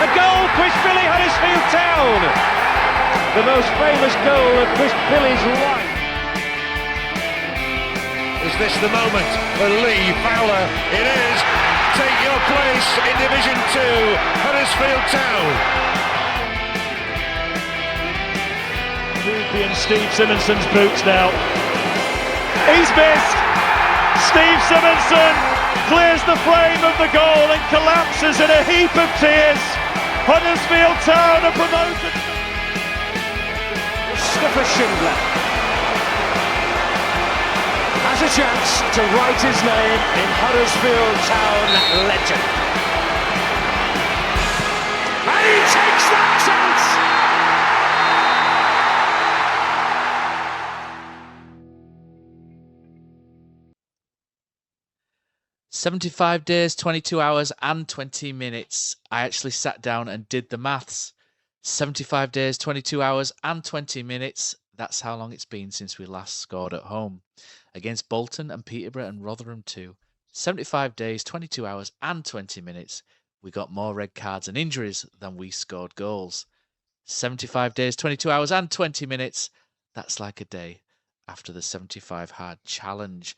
A goal, Chris Billy, Huddersfield Town. The most famous goal of Chris Billy's life. Is this the moment for Lee Fowler? It is. Take your place in Division 2, Huddersfield Town. Ruby and Steve Simonson's boots now. He's missed. Steve Simonson clears the frame of the goal and collapses in a heap of tears. Huddersfield Town are promoted. Mustafa Schindler has a chance to write his name in Huddersfield Town legend. And he takes that chance! 75 days, 22 hours and 20 minutes. I actually sat down and did the maths. 75 days, 22 hours and 20 minutes. That's how long it's been since we last scored at home. Against Bolton and Peterborough and Rotherham too. 75 days, 22 hours and 20 minutes. We got more red cards and injuries than we scored goals. 75 days, 22 hours and 20 minutes. That's like a day after the 75 hard challenge.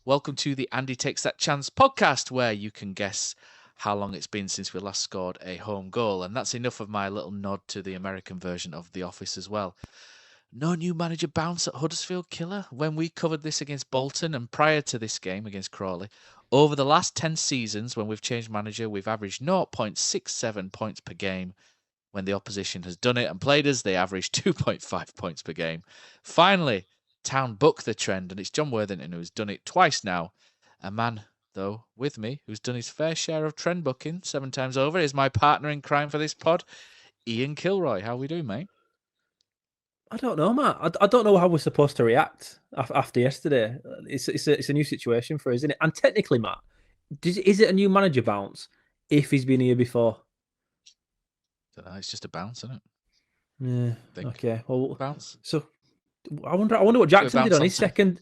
Welcome to the Andy Takes That Chance podcast, where you can guess how long it's been since we last scored a home goal. And that's enough of my little nod to the American version of The Office as well. No new manager bounce at Huddersfield, Killer. When we covered this against Bolton and prior to this game against Crawley, over the last 10 seasons when we've changed manager, we've averaged 0.67 points per game. When the opposition has done it and played us, they average 2.5 points per game. Finally, Town buck the trend, and it's Jon Worthington who's done it twice now. A man, though, with me, who's done his fair share of trend bucking 7 times over, is my partner in crime for this pod, Ian Kilroy. How are we doing, mate? I don't know, Matt. I don't know how we're supposed to react after yesterday. It's a new situation for us, isn't it? And technically, Matt, is it a new manager bounce if he's been here before? I don't know, it's just a bounce, isn't it? Yeah. Okay. Well, bounce. So I wonder what Jackson did on his second.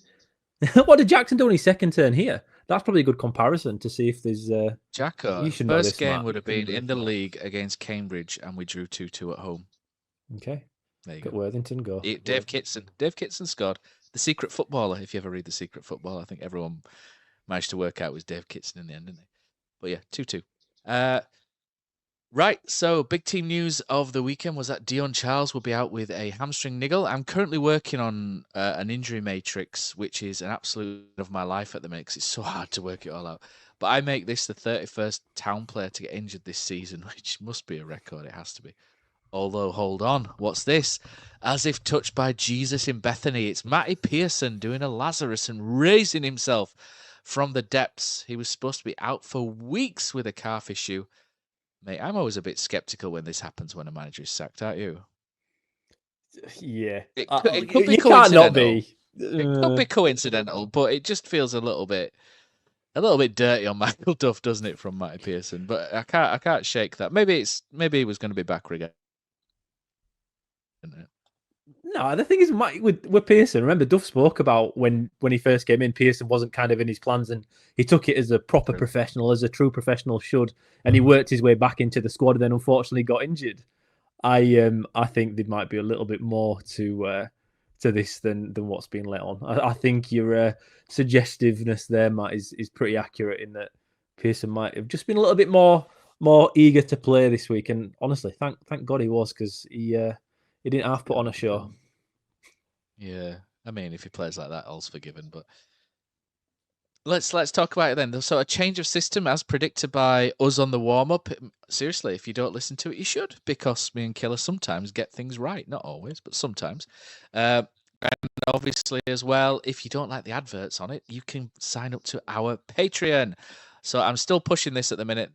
What did Jackson do on his second turn here? That's probably a good comparison to see if there's. Jacko, first game would have been in the league against Cambridge, and we drew 2-2 at home. Okay. There you go. Worthington, go. Dave Kitson. Dave Kitson scored. The Secret Footballer, if you ever read The Secret Footballer, I think everyone managed to work out it was Dave Kitson in the end, didn't they? But yeah, 2-2. Right, so big team news of the weekend was that Dion Charles will be out with a hamstring niggle. I'm currently working on an injury matrix, which is an absolute of my life at the minute because it's so hard to work it all out. But I make this the 31st Town player to get injured this season, which must be a record. It has to be. Although, hold on, what's this? As if touched by Jesus in Bethany, it's Matty Pearson doing a Lazarus and raising himself from the depths. He was supposed to be out for weeks with a calf issue. Mate, I'm always a bit sceptical when this happens when a manager is sacked, aren't you? Yeah. It could be you coincidental. Can't not be. It could be coincidental, but it just feels a little bit dirty on Michael Duff, doesn't it, from Matty Pearson? But I can't shake that. Maybe he was going to be back again. No, the thing is, with Pearson, remember Duff spoke about when he first came in, Pearson wasn't kind of in his plans, and he took it as a proper professional, as a true professional should, and he worked his way back into the squad, and then unfortunately got injured. I think there might be a little bit more to this than what's been let on. I think your suggestiveness there, Matt, is pretty accurate in that Pearson might have just been a little bit more eager to play this week, and honestly, thank God he was, because he didn't half put on a show. Yeah, I mean, if he plays like that, all's forgiven. But let's talk about it then. So a change of system, as predicted by us on the warm-up. Seriously, if you don't listen to it, you should, because me and Killer sometimes get things right. Not always, but sometimes. And obviously as well, if you don't like the adverts on it, you can sign up to our Patreon. So I'm still pushing this at the minute.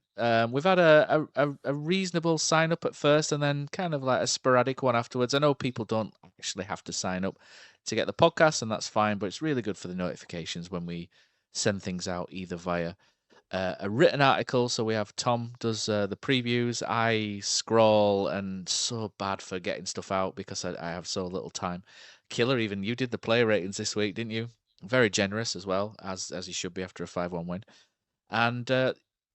We've had a reasonable sign up at first, and then kind of like a sporadic one afterwards. I know people don't actually have to sign up to get the podcast, and that's fine, but it's really good for the notifications when we send things out, either via a written article. So we have Tom does the previews, I scroll, and so bad for getting stuff out because I have so little time. Killer, even you did the player ratings this week, didn't you? Very generous as well, as you should be after a 5-1 win. And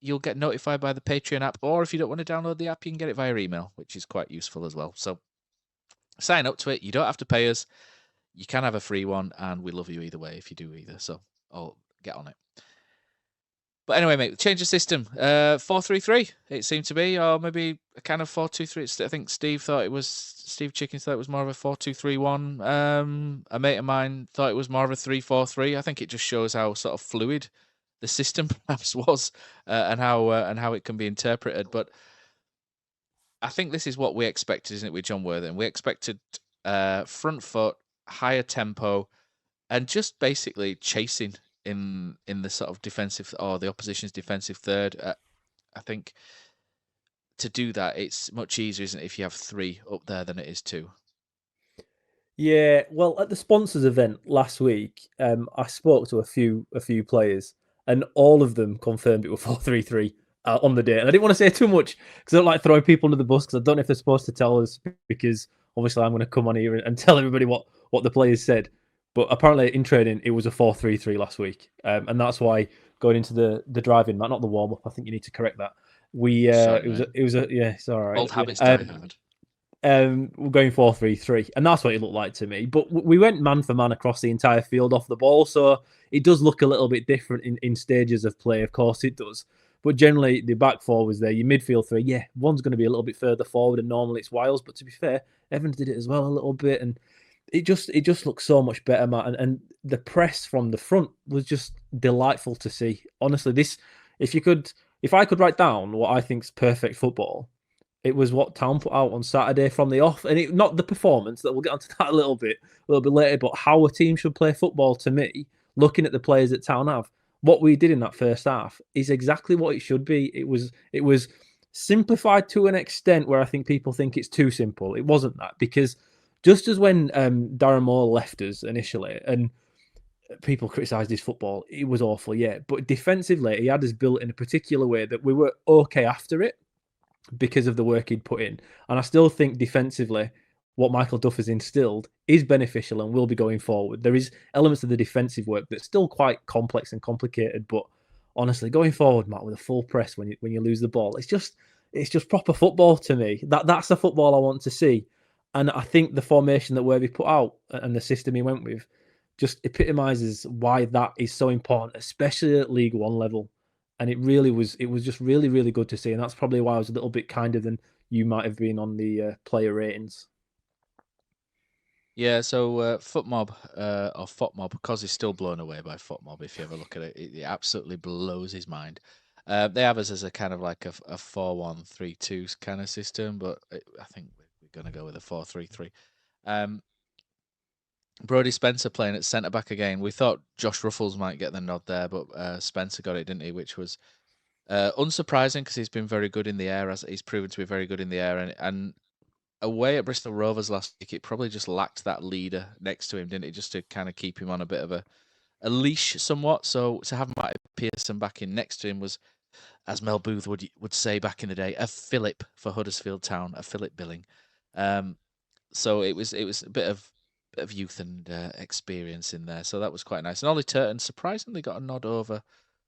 you'll get notified by the Patreon app, or if you don't want to download the app, you can get it via email, which is quite useful as well. So sign up to it. You don't have to pay us. You can have a free one, and we love you either way if you do either. So get on it. But anyway, mate, change the system. 4-3-3, it seemed to be, or maybe a kind of 4-2-3. I think Steve Chickens thought it was more of a 4-2-3-1. A mate of mine thought it was more of a 3-4-3. I think it just shows how sort of fluid the system perhaps was, and how it can be interpreted. But I think this is what we expected, isn't it, with Jon Worthington? We expected front foot, higher tempo, and just basically chasing in the sort of defensive, or the opposition's defensive third. I think to do that, it's much easier, isn't it, if you have 3 up there than it is 2. Yeah, well, at the sponsors event last week, I spoke to a few players, and all of them confirmed it was 4-3-3 on the day. And I didn't want to say too much because I don't like throwing people under the bus, because I don't know if they're supposed to tell us, because obviously I'm going to come on here and tell everybody what the players said. But apparently in training, it was a 4-3-3 last week. And that's why going into the drive-in, not the warm-up, I think you need to correct that. Sorry, it was a yeah, it's all right. Old habits die hard. We're going 4-3-3, and that's what it looked like to me. But we went man for man across the entire field off the ball, so it does look a little bit different in stages of play. Of course, it does. But generally, the back four was there. Your midfield 3, yeah, one's going to be a little bit further forward, and normally it's Wiles. But to be fair, Evans did it as well a little bit, and it just looks so much better, Matt. And the press from the front was just delightful to see. Honestly, if I could write down what I think's perfect football, it was what Town put out on Saturday from the off, and not the performance, that we'll get onto that a little bit later, but how a team should play football. To me, looking at the players that Town have, what we did in that first half is exactly what it should be. It was simplified to an extent where I think people think it's too simple. It wasn't that, because just as when Darren Moore left us initially, and people criticised his football, it was awful, yeah. But defensively, he had us built in a particular way that we were okay after it, because of the work he'd put in. And I still think defensively, what Michael Duff has instilled is beneficial and will be going forward. There is elements of the defensive work that's still quite complex and complicated, but honestly, going forward, Matt, with a full press when you lose the ball, it's just proper football to me. That's the football I want to see. And I think the formation that Worthy put out and the system he went with just epitomises why that is so important, especially at League One level. And it was just really, really good to see. And that's probably why I was a little bit kinder than you might have been on the player ratings. Yeah, so FootMob, or FOTMob, because he's still blown away by FootMob, if you ever look at it, it absolutely blows his mind. They have us as a kind of like a 4-1-3-2 kind of system, but I think we're going to go with a 4-3-3. Brodie Spencer playing at centre-back again. We thought Josh Ruffles might get the nod there, but Spencer got it, didn't he? Which was unsurprising, because he's been very good in the air, as he's proven to be very good in the air. And away at Bristol Rovers last week, it probably just lacked that leader next to him, didn't it? Just to kind of keep him on a bit of a leash somewhat. So to have Matty Pearson back in next to him was, as Mel Booth would say back in the day, a fillip for Huddersfield Town, a fillip billing. So it was a bit of youth and experience in there, so that was quite nice. And Ollie Turton surprisingly got a nod over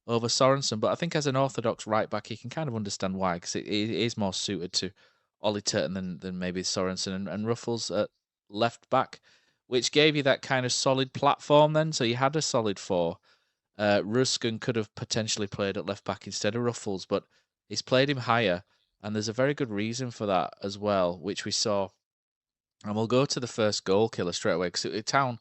Sorensen, but I think as an orthodox right back, you can kind of understand why, because it is more suited to Ollie Turton than maybe Sorensen and Ruffles at left back, which gave you that kind of solid platform then. So you had a solid 4. Ruskin could have potentially played at left back instead of Ruffles, but he's played him higher, and there's a very good reason for that as well, which we saw. And we'll go to the first goal killer straight away, because Town,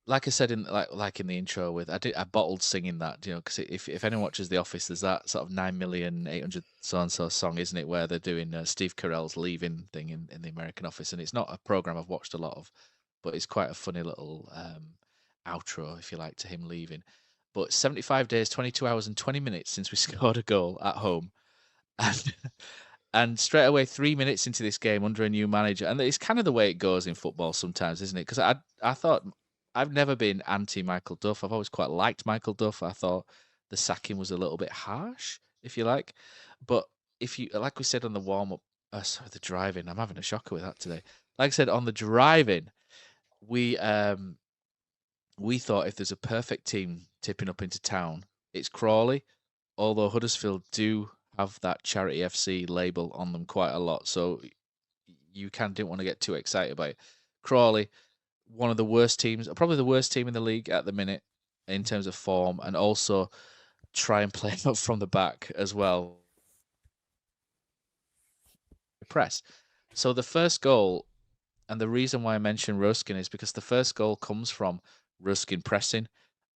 like I said in like in the intro, I bottled singing that, because if anyone watches The Office, there's that sort of 9,800,000 so and so song, isn't it, where they're doing Steve Carell's leaving thing in the American Office, and it's not a program I've watched a lot of, but it's quite a funny little outro, if you like, to him leaving. But 75 days, 22 hours, and 20 minutes since we scored a goal at home, and straight away, 3 minutes into this game under a new manager. And it's kind of the way it goes in football sometimes, isn't it? Because I thought, I've never been anti-Michael Duff. I've always quite liked Michael Duff. I thought the sacking was a little bit harsh, if you like. But if you, like we said on the warm-up, the drive-in, I'm having a shocker with that today. Like I said, on the drive-in, we thought if there's a perfect team tipping up into Town, it's Crawley. although Huddersfield do have that Charity FC label on them quite a lot, so you didn't want to get too excited about it. Crawley, one of the worst teams, probably the worst team in the league at the minute in terms of form, and also try and play up from the back as well. Press. So the first goal, and the reason why I mention Ruskin is because the first goal comes from Ruskin pressing.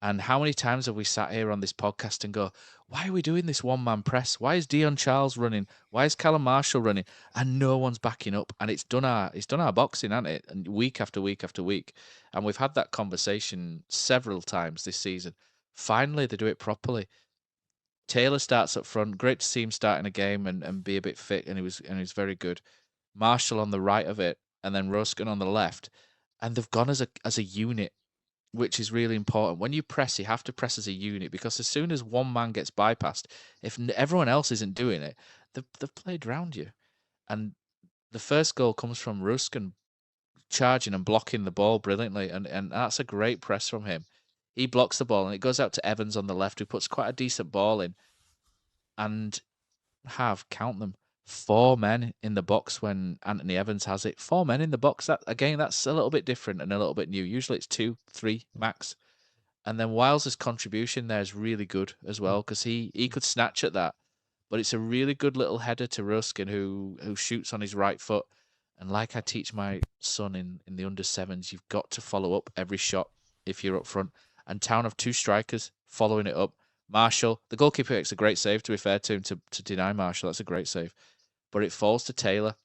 And how many times have we sat here on this podcast and go, why are we doing this one-man press? Why is Dion Charles running? Why is Callum Marshall running? And no one's backing up. And it's done our boxing, hasn't it? And week after week after week. And we've had that conversation several times this season. Finally, they do it properly. Taylor starts up front. Great to see him starting a game and be a bit fit, and he was very good. Marshall on the right of it, and then Ruskin on the left. And they've gone as a unit, which is really important. When you press, you have to press as a unit, because as soon as one man gets bypassed, if everyone else isn't doing it, they've played around you. And the first goal comes from Ruskin charging and blocking the ball brilliantly, and that's a great press from him. He blocks the ball, and it goes out to Evans on the left, who puts quite a decent ball in. And count them, 4 men in the box when Anthony Evans has it. 4 men in the box. That's a little bit different and a little bit new. Usually it's 2, 3 max. And then Wiles' contribution there is really good as well, because he could snatch at that. But it's a really good little header to Ruskin, who shoots on his right foot. And like I teach my son in the under-7s, you've got to follow up every shot if you're up front. And Town have 2 strikers following it up. Marshall, the goalkeeper makes a great save, to be fair to him, to deny Marshall. That's a great save. But it falls to Taylor.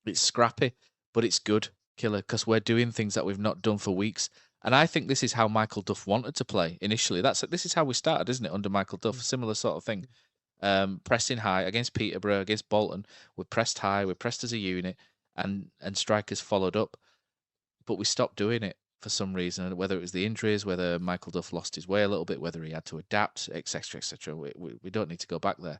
It's scrappy, but it's good, Killer, because we're doing things that we've not done for weeks. And I think this is how Michael Duff wanted to play initially. This is how we started, isn't it, under Michael Duff? Similar sort of thing. Pressing high against Peterborough, against Bolton. We're pressed high, we're pressed as a unit, and strikers followed up. But we stopped doing it for some reason, whether it was the injuries, whether Michael Duff lost his way a little bit, whether he had to adapt, etc., etc. We don't need to go back there.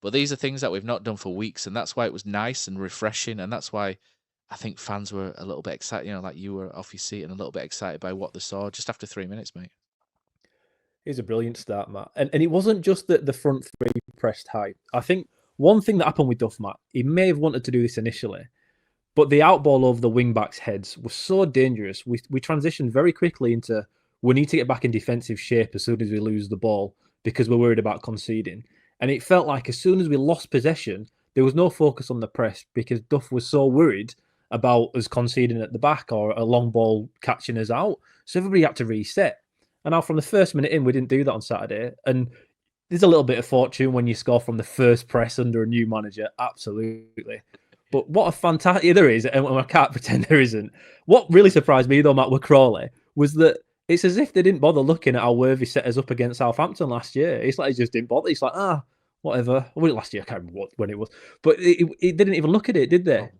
But these are things that we've not done for weeks, and that's why it was nice and refreshing, and that's why I think fans were a little bit excited, like you were off your seat and a little bit excited by what they saw just after 3 minutes, mate. It was a brilliant start, Matt. And it wasn't just that the front 3 pressed high. I think one thing that happened with Duff, Matt, he may have wanted to do this initially, but the outball over the wing-backs' heads was so dangerous. We transitioned very quickly into, we need to get back in defensive shape as soon as we lose the ball, because we're worried about conceding. And it felt like as soon as we lost possession, there was no focus on the press, because Duff was so worried about us conceding at the back or a long ball catching us out. So everybody had to reset. And now from the first minute in, we didn't do that on Saturday. And there's a little bit of fortune when you score from the first press under a new manager. Absolutely. But what a fantastic... there is, and I can't pretend there isn't. What really surprised me, though, Matt, with Crawley, was that it's as if they didn't bother looking at how Worthy set us up against Southampton last year. It's like he just didn't bother. It's like, whatever. Well, last year, I can't remember when it was. But it didn't even look at it, did they?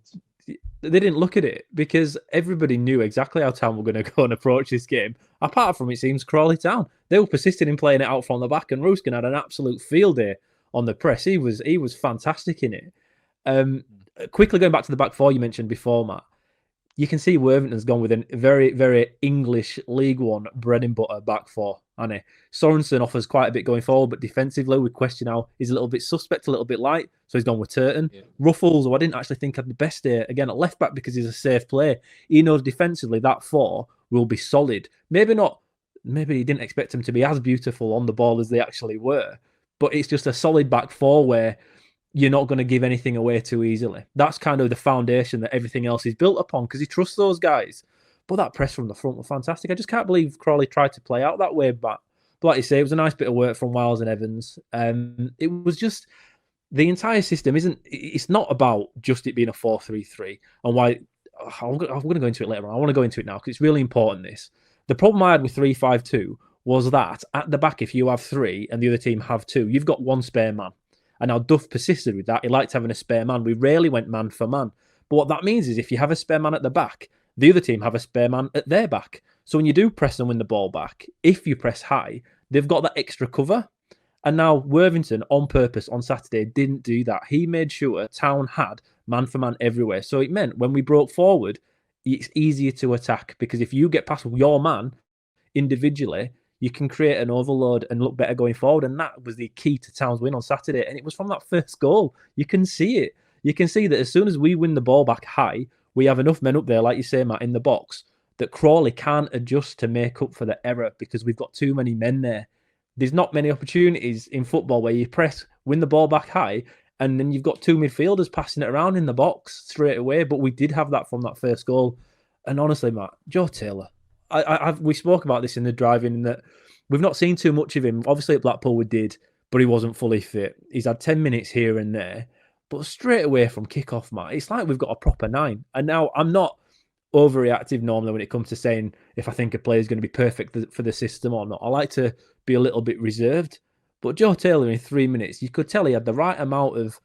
They didn't look at it, because everybody knew exactly how Town were going to go and approach this game. Apart from, it seems, Crawley Town. They were persisting in playing it out from the back, and Ruskin had an absolute field day on the press. He was fantastic in it. Quickly going back to the back 4 you mentioned before, Matt, you can see Worthington's gone with a very, very English League One bread and butter back 4, hasn't he? Sorensen offers quite a bit going forward, but defensively we question how he's a little bit suspect, a little bit light, so he's gone with Turton. Yeah. Ruffles, who I didn't actually think had the best day, again, at left back, because he's a safe player. He knows defensively that 4 will be solid. Maybe he didn't expect them to be as beautiful on the ball as they actually were, but it's just a solid back 4 where you're not going to give anything away too easily. That's kind of the foundation that everything else is built upon, because he trusts those guys. But that press from the front was fantastic. I just can't believe Crawley tried to play out that way. But like you say, it was a nice bit of work from Wiles and Evans. It was just, the entire system it's not about just it being a 4-3-3. And why, I'm going to go into it later on. I want to go into it now because it's really important, this. The problem I had with 3-5-2 was that at the back, if you have 3 and the other team have 2, you've got 1 spare man. And now Duff persisted with that. He liked having a spare man. We rarely went man for man. But what that means is if you have a spare man at the back, the other team have a spare man at their back. So when you do press and win the ball back, if you press high, they've got that extra cover. And now Worthington, on purpose, on Saturday, didn't do that. He made sure Town had man for man everywhere. So it meant when we broke forward, it's easier to attack, because if you get past your man individually, you can create an overload and look better going forward. And that was the key to Town's win on Saturday. And it was from that first goal. You can see it. You can see that as soon as we win the ball back high, we have enough men up there, like you say, Matt, in the box, that Crawley can't adjust to make up for the error because we've got too many men there. There's not many opportunities in football where you press, win the ball back high, and then you've got two midfielders passing it around in the box straight away. But we did have that from that first goal. And honestly, Matt, Joe Taylor, we spoke about this in the drive-in, that we've not seen too much of him. Obviously at Blackpool we did, but he wasn't fully fit. He's had 10 minutes here and there. But straight away from kickoff, Matt, it's like we've got a proper 9. And now I'm not overreactive normally when it comes to saying if I think a player is going to be perfect for the system or not. I like to be a little bit reserved. But Joe Taylor in 3 minutes, you could tell he had the right amount of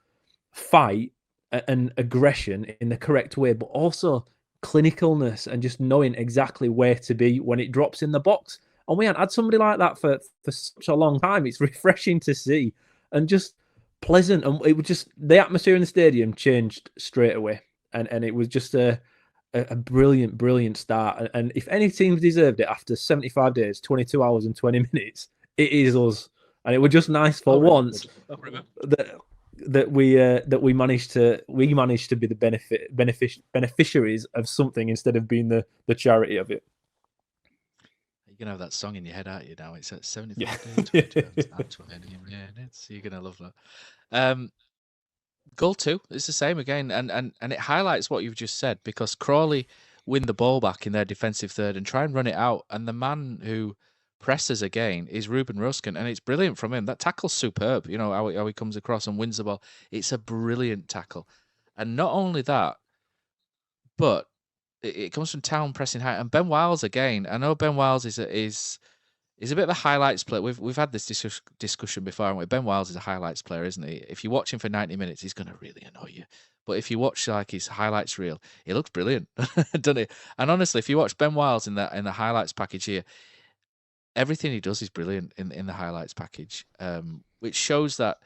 fight and aggression in the correct way, but also clinicalness and just knowing exactly where to be when it drops in the box. And we haven't had somebody like that for such a long time. It's refreshing to see and just pleasant. And it was just, the atmosphere in the stadium changed straight away. And it was just a brilliant start. And if any teams deserved it after 75 days, 22 hours and 20 minutes, it is us. And it was just nice for once that we managed to be the beneficiaries of something instead of being the charity of it. You're gonna have that song in your head, aren't you? Now it's at 75 days, 20 minutes. You're gonna love that. Goal 2 is the same again, and it highlights what you've just said, because Crawley win the ball back in their defensive third and try and run it out, and the man who presses again is Ruben Ruskin, and it's brilliant from him. That tackle's superb. You know how he comes across and wins the ball. It's a brilliant tackle, and not only that, but it comes from Town pressing high. And Ben Wiles again. I know Ben Wiles is a bit of a highlights player. We've had this discussion before, haven't we? Ben Wiles is a highlights player, isn't he? If you watch him for 90 minutes, he's going to really annoy you. But if you watch like his highlights reel, he looks brilliant, doesn't he? And honestly, if you watch Ben Wiles in the highlights package here, everything he does is brilliant in the highlights package, which shows that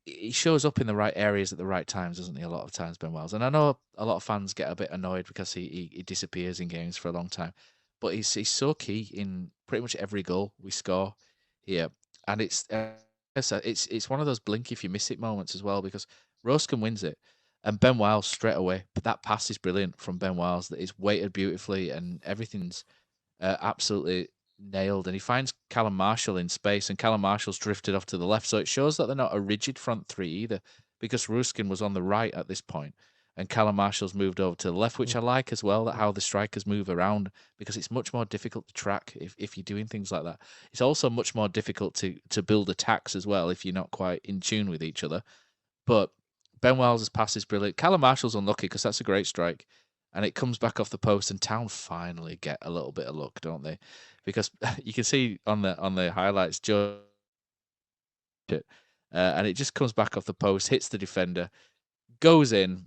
he shows up in the right areas at the right times, doesn't he? A lot of times, Ben Wiles. And I know a lot of fans get a bit annoyed because he disappears in games for a long time, but he's so key in pretty much every goal we score here. And it's one of those blink if you miss it moments as well, because Roskin wins it and Ben Wiles straight away. But that pass is brilliant from Ben Wiles, that is weighted beautifully and everything's absolutely nailed. And he finds Callum Marshall in space, and Callum Marshall's drifted off to the left. So it shows that they're not a rigid front three either, because Ruskin was on the right at this point and Callum Marshall's moved over to the left, which I like as well, that how the strikers move around, because it's much more difficult to track if you're doing things like that. It's also much more difficult to build attacks as well if you're not quite in tune with each other. But Ben Wiles' pass is brilliant. Callum Marshall's unlucky because that's a great strike, and it comes back off the post, and Town finally get a little bit of luck, don't they? Because you can see on the highlights, Joe, and it just comes back off the post, hits the defender, goes in,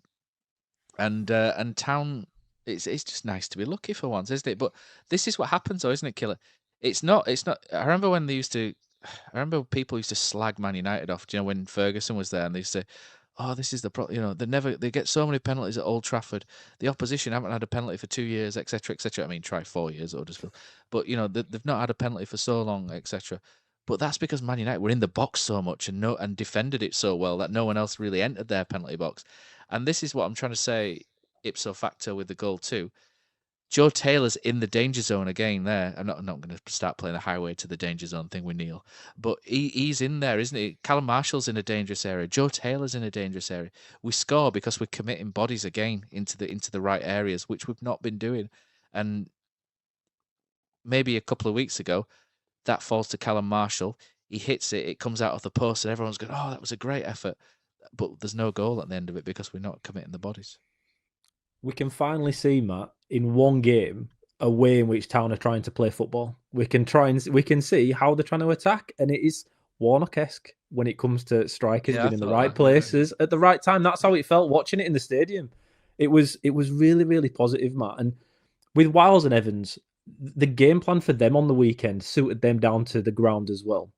and Town. It's just nice to be lucky for once, isn't it? But this is what happens, though, isn't it, Killer? It's not. I remember when people used to slag Man United off. Do you know, when Ferguson was there, and they used to say, "Oh, this is the problem." You know, they get so many penalties at Old Trafford. The opposition haven't had a penalty for 2 years, etc., etc. I mean, try 4 years, Huddersfield, but you know they've not had a penalty for so long, etc. But that's because Man United were in the box so much and defended it so well that no one else really entered their penalty box. And this is what I'm trying to say, ipso facto, with the goal too. Joe Taylor's in the danger zone again there. I'm not going to start playing the highway to the danger zone thing with Neil, but he's in there, isn't he? Callum Marshall's in a dangerous area. Joe Taylor's in a dangerous area. We score because we're committing bodies again into the right areas, which we've not been doing. And maybe a couple of weeks ago, that falls to Callum Marshall. He hits it. It comes out of the post, and everyone's going, "Oh, that was a great effort." But there's no goal at the end of it because we're not committing the bodies. We can finally see, Matt, in one game, a way in which Town are trying to play football. We can see how they're trying to attack, and it is Warnock-esque when it comes to strikers being in the right places at the right time. That's how it felt watching it in the stadium. It was really, really positive, Matt. And with Wiles and Evans, the game plan for them on the weekend suited them down to the ground as well.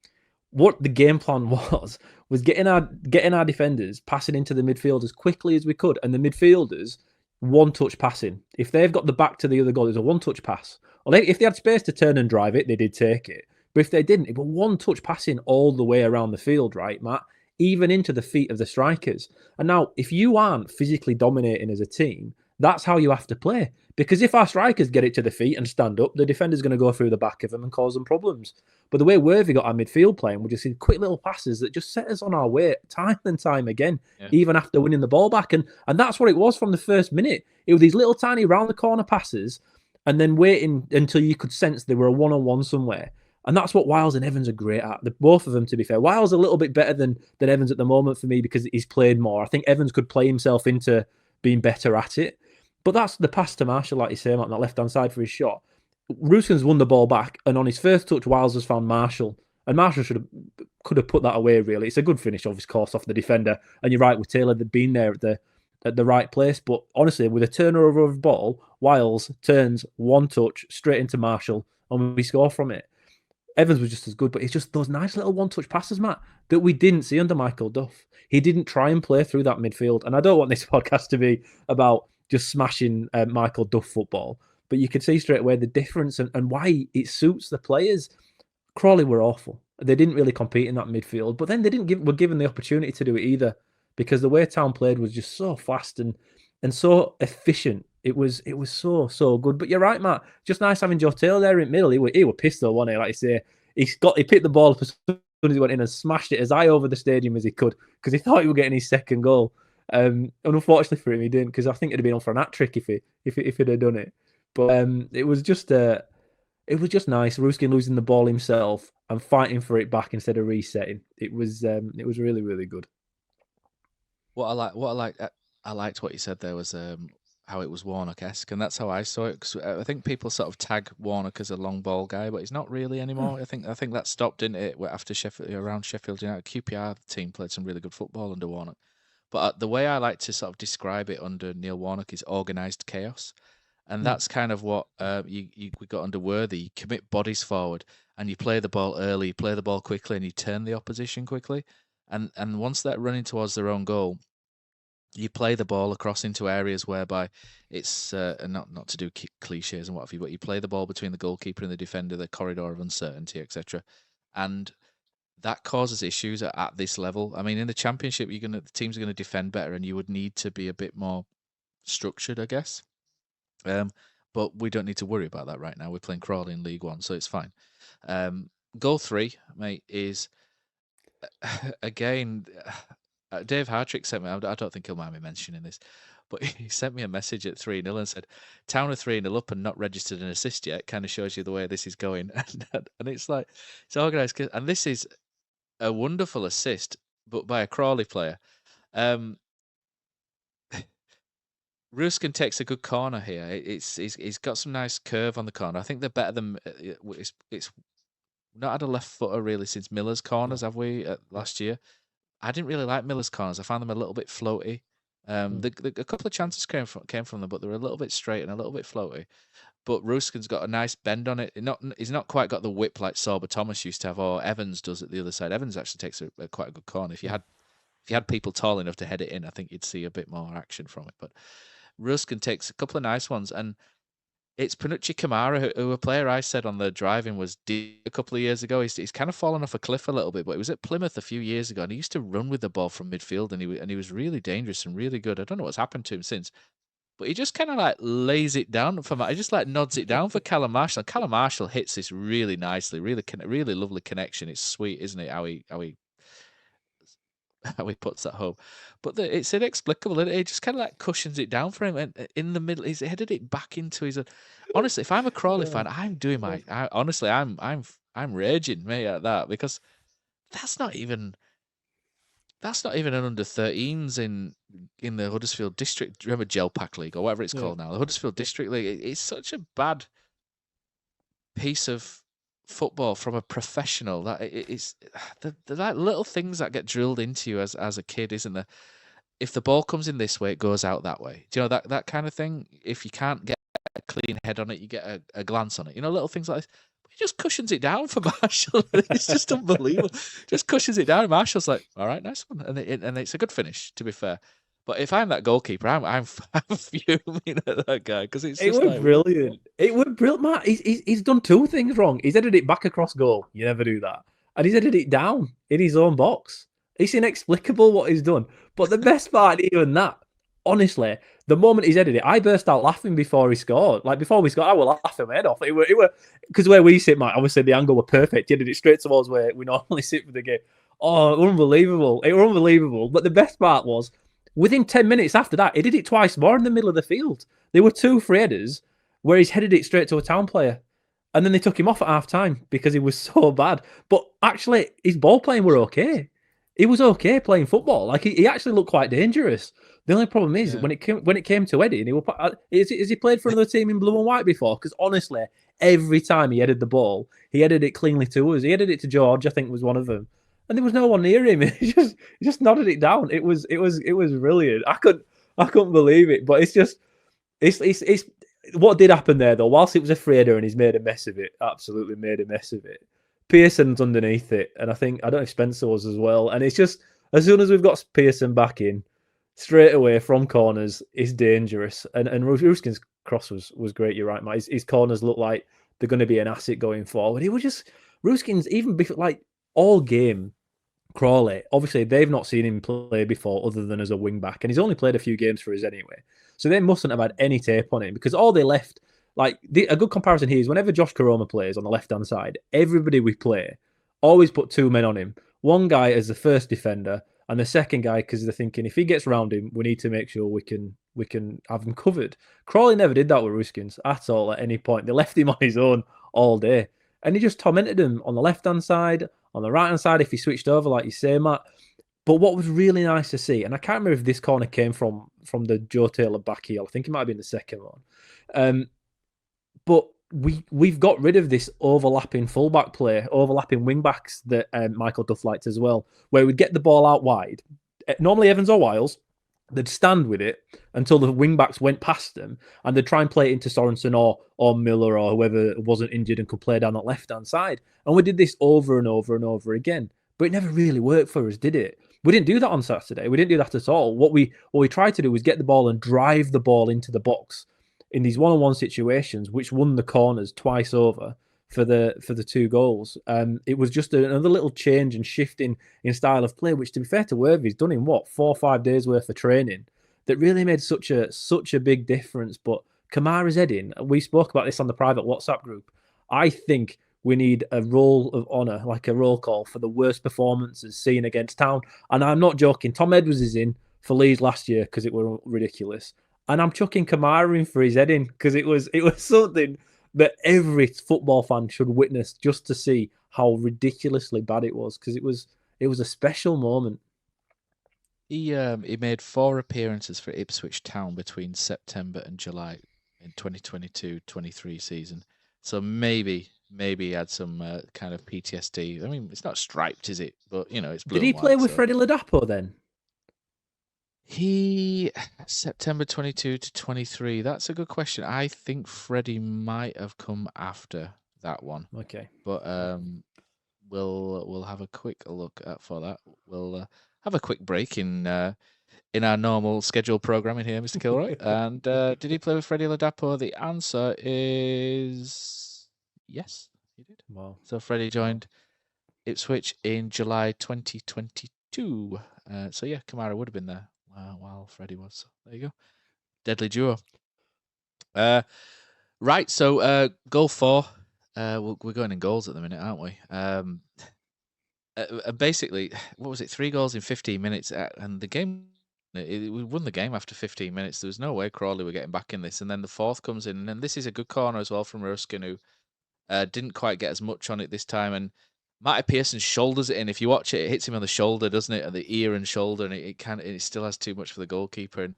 What the game plan was getting our defenders passing into the midfield as quickly as we could, and the midfielders one-touch passing. If they've got the back to the other goal, there's a one-touch pass Well, if they had space to turn and drive it, they did take it. But if they didn't, it was one touch passing all the way around the field, right, Matt? Even into the feet of the strikers. And now, if you aren't physically dominating as a team, that's how you have to play. Because if our strikers get it to the feet and stand up, the defender's going to go through the back of them and cause them problems. But the way Worthy got our midfield playing, we just see quick little passes that just set us on our way time and time again, even after winning the ball back. And that's what it was from the first minute. It was these little tiny round the corner passes and then waiting until you could sense they were a one-on-one somewhere. And that's what Wiles and Evans are great at. Both of them, to be fair. Wiles a little bit better than Evans at the moment for me because he's played more. I think Evans could play himself into being better at it. But that's the pass to Marshall, like you say, on that left-hand side for his shot. Ruskin's won the ball back, and on his first touch, Wiles has found Marshall. And Marshall could have put that away, really. It's a good finish, of course, off the defender. And you're right, with Taylor, they'd been there at the right place. But honestly, with a turnover of the ball, Wiles turns one touch straight into Marshall, and we score from it. Evans was just as good, but it's just those nice little one-touch passes, Matt, that we didn't see under Michael Duff. He didn't try and play through that midfield. And I don't want this podcast to be about just smashing Michael Duff football, but you could see straight away the difference and why it suits the players. Crawley were awful. They didn't really compete in that midfield, but then they were given the opportunity to do it either, because the way Town played was just so fast and so efficient. It was so good. But you're right, Matt. Just nice having Joe Taylor there in middle. He were pissed though, wasn't he? Like you say, he picked the ball up as soon as he went in and smashed it as high over the stadium as he could because he thought he was getting his second goal. And unfortunately for him, he didn't, because I think it'd have been on for an hat trick if he'd have done it. But it was just nice. Ruskin losing the ball himself and fighting for it back instead of resetting. It was really, really good. I liked what you said there was how it was Warnock-esque, and that's how I saw it. Cause I think people sort of tag Warnock as a long ball guy, but he's not really anymore. I think that stopped, didn't it? After around Sheffield United, QPR team played some really good football under Warnock. But the way I like to sort of describe it under Neil Warnock is organised chaos. And that's kind of what we got under Worthy. You commit bodies forward and you play the ball early, you play the ball quickly, and you turn the opposition quickly. And once they're running towards their own goal, you play the ball across into areas whereby it's not to do cliches and what have you, but you play the ball between the goalkeeper and the defender, the corridor of uncertainty, etc. And that causes issues at this level. I mean, in the Championship, the teams are going to defend better, and you would need to be a bit more structured, I guess. But we don't need to worry about that right now. We're playing Crawley in League One, so it's fine. Goal 3, mate, is again. Dave Hartrick sent me. I don't think he'll mind me mentioning this, but he sent me a message at 3-0 and said, "Town are 3-0 up and not registered an assist yet." Kind of shows you the way this is going, and it's like it's organised. And this is a wonderful assist, but by a Crawley player. Ruskin takes a good corner here. He's got some nice curve on the corner. I think they're better than it's not had a left footer really since Miller's corners, have we? Last year, I didn't really like Miller's corners. I found them a little bit floaty. A couple of chances came from them, but they were a little bit straight and a little bit floaty. But Ruskin's got a nice bend on it. He's not quite got the whip like Sorba Thomas used to have, or Evans does at the other side. Evans actually takes quite a good corner. If you had people tall enough to head it in, I think you'd see a bit more action from it. But Ruskin takes a couple of nice ones, and it's Panucci Kamara, who a player I said on the driving was deep a couple of years ago. He's kind of fallen off a cliff a little bit, but he was at Plymouth a few years ago, and he used to run with the ball from midfield, and he was really dangerous and really good. I don't know what's happened to him since, but he just kind of like lays it down for he just like nods it down for Callum Marshall. And Callum Marshall hits this really nicely, really lovely connection. It's sweet, isn't it? How he puts that home, but it's inexplicable. It just kind of like cushions it down for him, and in the middle, he's headed it back into his. Honestly, if I'm a Crawley fan, I'm doing I'm raging, mate, at that, because that's not even an under 13s in the Huddersfield District. Remember Gel Pack League or whatever it's called now, the Huddersfield District League. It's such a bad piece of football from a professional. That it's the like little things that get drilled into you as a kid, isn't there? If the ball comes in this way, it goes out that way. Do you know that kind of thing? If you can't get a clean head on it, you get a glance on it. You know, little things like this. But he just cushions it down for Marshall. It's just unbelievable. Just cushions it down. Marshall's like, all right, nice one, and it's a good finish, to be fair. But if I'm that goalkeeper, I'm fuming at that guy because it's It just was like brilliant. It was brilliant, Matt. He's done two things wrong. He's headed it back across goal. You never do that. And he's headed it down in his own box. It's inexplicable what he's done. But the best part, even that, honestly, the moment he's headed it, I burst out laughing before he scored. Like before we scored, I was laughing my head off. It were because where we sit, Matt, obviously the angle were perfect. He headed it straight towards where we normally sit for the game. Oh, unbelievable. It was unbelievable. But the best part was, within 10 minutes after that, he did it twice more in the middle of the field. There were two free headers where he's headed it straight to a Town player. And then they took him off at half time because he was so bad. But actually, his ball playing were okay. He was okay playing football. Like he actually looked quite dangerous. The only problem is when it came to heading, has he played for another team in blue and white before? Because honestly, every time he headed the ball, he headed it cleanly to us. He headed it to George, I think was one of them, and there was no one near him. He just nodded it down. It was brilliant. I couldn't believe it. But it's what did happen there though. Whilst it was a free header and he's made a mess of it, absolutely made a mess of it. Pearson's underneath it, and I don't know if Spencer was as well. And it's just as soon as we've got Pearson back in, straight away from corners is dangerous. And Ruskin's cross was great. You're right, Matt. His corners look like they're going to be an asset going forward. It was just Ruskin's even before, like all game. Crawley, obviously, they've not seen him play before other than as a wing back, and he's only played a few games for us anyway. So they mustn't have had any tape on him because all they left. A good comparison here is whenever Josh Koroma plays on the left-hand side, everybody we play always put two men on him. One guy as the first defender and the second guy because they're thinking if he gets round him, we need to make sure we can have him covered. Crawley never did that with Ruskins at all at any point. They left him on his own all day. And he just tormented him on the left-hand side, on the right-hand side if he switched over, like you say, Matt. But what was really nice to see, and I can't remember if this corner came from the Joe Taylor back heel. I think it might have been the second one. But we've got rid of this overlapping fullback play, overlapping wing backs that Michael Duff liked as well, where we'd get the ball out wide. Normally Evans or Wiles, they'd stand with it until the wing backs went past them, and they'd try and play it into Sorensen or Miller or whoever wasn't injured and could play down that left-hand side. And we did this over and over and over again. But it never really worked for us, did it? We didn't do that on Saturday. We didn't do that at all. What we tried to do was get the ball and drive the ball into the box in these one-on-one situations, which won the corners twice over for the two goals. It was just another little change and shift in style of play, which, to be fair to Worthy, he's done in 4 or 5 days worth of training that really made such a big difference. But Kamara's heading, we spoke about this on the private WhatsApp group. I think we need a roll of honour, like a roll call for the worst performances seen against Town. And I'm not joking. Tom Edwards is in for Leeds last year because it was ridiculous. And I'm chucking Kamara in for his heading because it was something that every football fan should witness just to see how ridiculously bad it was, because it was a special moment. He made 4 appearances for Ipswich Town between September and July in 2022-23 season. So maybe he had some kind of PTSD. I mean, it's not striped, is it? But it's blue. Did he play with Freddie Ladapo then? He September 22 to 23. That's a good question. I think Freddie might have come after that one. Okay, but we'll have a quick look for that. We'll have a quick break in our normal scheduled programming here, Mr. Kilroy. And did he play with Freddie Ladapo? The answer is yes, he did. Wow. So Freddie joined Ipswich in July 2022. So yeah, Kamara would have been there while Freddie was. So there you go. Deadly duo. Right, so goal 4. We're going in goals at the minute, aren't we? Basically, what was it? 3 goals in 15 minutes, and the game. We won the game after 15 minutes. There was no way Crawley were getting back in this, and then the 4th comes in, and this is a good corner as well from Ruskin, who didn't quite get as much on it this time, and Matty Pearson shoulders it in. If you watch it, it hits him on the shoulder, doesn't it? At the ear and shoulder, and it still has too much for the goalkeeper.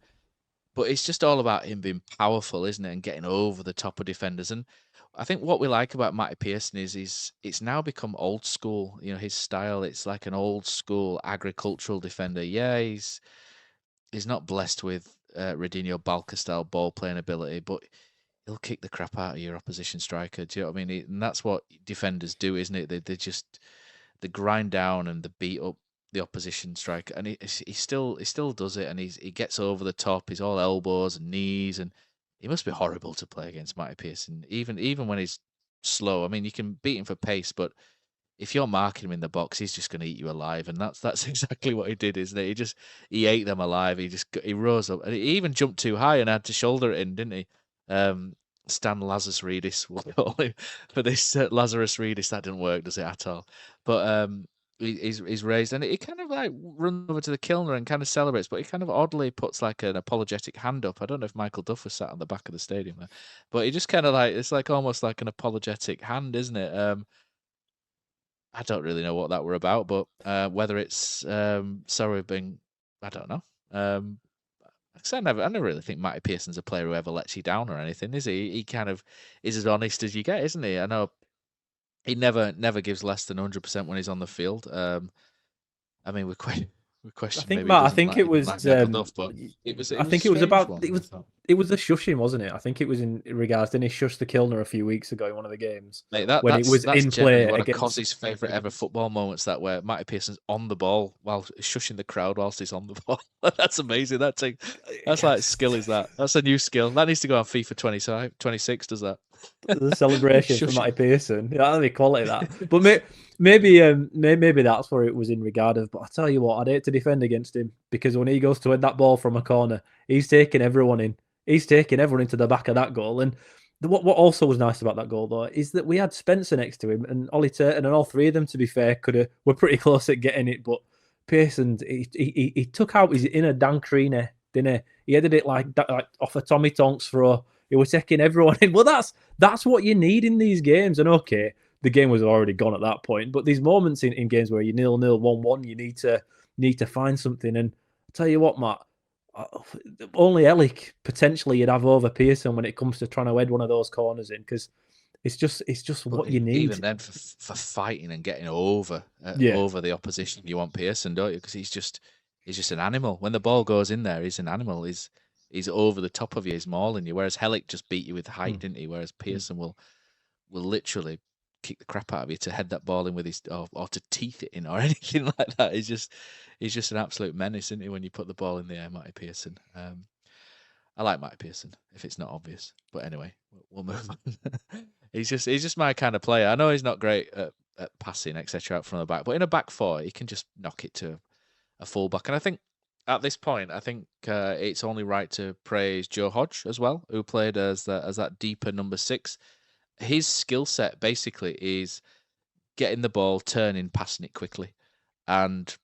But it's just all about him being powerful, isn't it? And getting over the top of defenders. And I think what we like about Matty Pearson is it's now become old school. His style, it's like an old school agricultural defender. Yeah, he's not blessed with Radinho Balca style ball playing ability, but he'll kick the crap out of your opposition striker. Do you know what I mean? And that's what defenders do, isn't it? They grind down and they beat up the opposition striker, and he still does it, and he gets over the top. He's all elbows and knees, and he must be horrible to play against, Matty Pearson. Even when he's slow, I mean, you can beat him for pace, but if you're marking him in the box, he's just going to eat you alive, and that's exactly what he did, isn't it? He ate them alive. He rose up, and he even jumped too high and had to shoulder it in, didn't he? Stan Lazarus Reedus, we'll call him for this Lazarus Reedus. That didn't work, does it at all? But he's raised, and he kind of like runs over to the Kilner and kind of celebrates, but he kind of oddly puts like an apologetic hand up. I don't know if Michael Duff was sat on the back of the stadium there, but he just kind of like, it's like almost like an apologetic hand, isn't it? I don't really know what that were about, but whether it's sorry being, I don't know. I never really think Matty Pearson's a player who ever lets you down or anything, is he? He kind of is as honest as you get, isn't he? I know he never gives less than 100% when he's on the field. I mean, we question. I think, maybe Matt, I think it was. Enough, but I think it was about. It was the shushing, wasn't it? I think it was in regards. Didn't he shush the Kilner a few weeks ago in one of the games? Mate, when it was in play. One of Cozzy's favourite ever football moments. That where Matty Pearson's on the ball while shushing the crowd whilst he's on the ball. That's amazing. That's like skill. Is that? That's a new skill. That needs to go on FIFA 26. Does that? The celebration for Matty Pearson. Yeah, that'd be quality. That, but maybe that's where it was in regard of. But I tell you what, I'd hate to defend against him because when he goes to head that ball from a corner, he's taking everyone in. He's taking everyone into the back of that goal. And what also was nice about that goal though is that we had Spencer next to him and Ollie Turton, and all three of them, to be fair, were pretty close at getting it. But Pearson, he took out his inner Dan Creaney, didn't he? He headed it like off a Tommy Tonks throw. He was taking everyone in. Well, that's what you need in these games. And okay, the game was already gone at that point. But these moments in games where you're 0-0, 1-1, you need to find something. And I'll tell you what, Matt, only Ellick potentially you'd have over Pearson when it comes to trying to head one of those corners in, because it's just what you need. Even then, for fighting and getting over the opposition, you want Pearson, don't you? Because he's just an animal. When the ball goes in there, he's an animal. He's over the top of you. He's mauling you. Whereas Hellick just beat you with height, didn't he? Whereas Pearson will literally kick the crap out of you to head that ball in with his or to teeth it in or anything like that. He's just an absolute menace, isn't he? When you put the ball in the air, Matty Pearson. I like Matty Pearson, if it's not obvious. But anyway, we'll move on. He's just my kind of player. I know he's not great at passing, etc. out from the back, but in a back four, he can just knock it to a fullback. And I think at this point, it's only right to praise Joe Hodge as well, who played as that deeper number 6. His skill set basically is getting the ball, turning, passing it quickly, and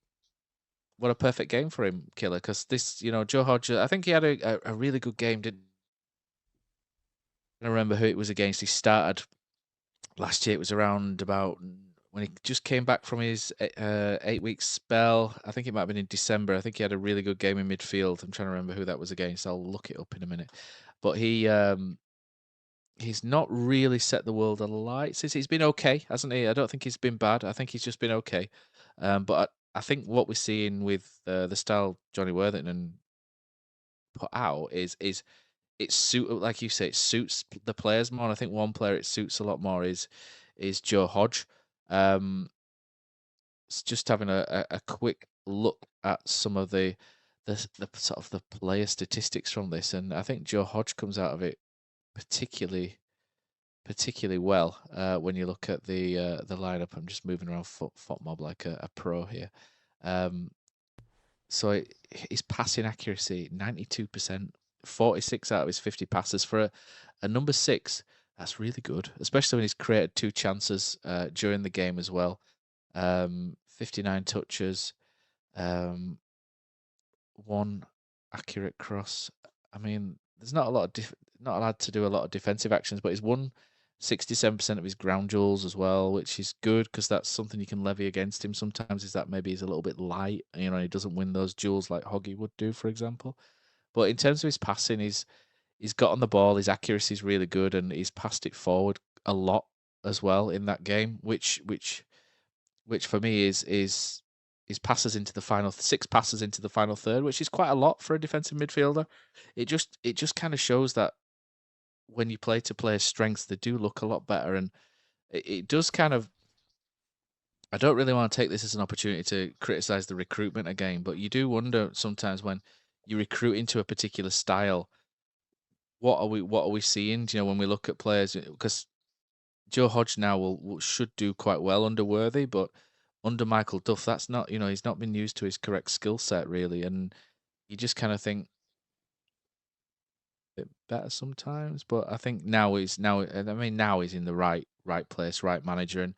what a perfect game for him, Killer. Because this, Joe Hodge, I think he had a really good game. I remember who it was against. He started last year. It was around about when he just came back from his 8-week spell. I think it might have been in December. I think he had a really good game in midfield. I'm trying to remember who that was against. I'll look it up in a minute. But he's not really set the world alight. He's been okay, hasn't he? I don't think he's been bad. I think he's just been okay. But I think what we're seeing with the style Johnny Worthington put out is it suits, like you say, it suits the players more. And I think one player it suits a lot more is Joe Hodge. Just having a quick look at some of the sort of the player statistics from this, and I think Joe Hodge comes out of it particularly well when you look at the lineup. I'm just moving around FOTMob like a pro here. So his passing accuracy 92%, 46 out of his 50 passes for a number 6. That's really good, especially when he's created 2 chances during the game as well. 59 touches, 1 accurate cross. I mean, there's not allowed to do a lot of defensive actions, but he's won 67% of his ground duels as well, which is good because that's something you can levy against him sometimes, is that maybe he's a little bit light. He doesn't win those duels like Hoggy would do, for example. But in terms of his passing, he's got on the ball, his accuracy is really good, and he's passed it forward a lot as well in that game, which for me is passes into the final 6 passes into the final third, which is quite a lot for a defensive midfielder. It just kind of shows that when you play to players' strengths, they do look a lot better, and it does kind of I don't really want to take this as an opportunity to criticise the recruitment again, but you do wonder sometimes when you recruit into a particular style, what are we seeing? You know, when we look at players, because Joe Hodge now should do quite well under Worthy, but under Michael Duff, that's not, he's not been used to his correct skill set really, and you just kind of think a bit better sometimes. But I think now he's in the right place, right manager, and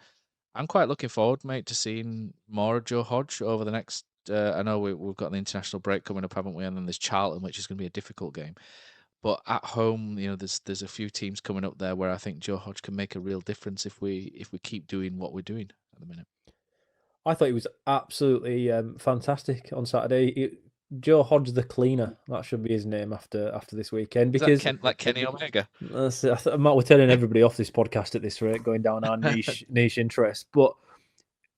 I'm quite looking forward, mate, to seeing more of Joe Hodge over the next. I know we've got the international break coming up, haven't we? And then there's Charlton, which is going to be a difficult game. But at home, there's a few teams coming up there where I think Joe Hodge can make a real difference if we keep doing what we're doing at the minute. I thought he was absolutely fantastic on Saturday. Joe Hodge the cleaner, that should be his name after this weekend. Because like Kenny Omega. We're turning everybody off this podcast at this rate, going down our niche interest. But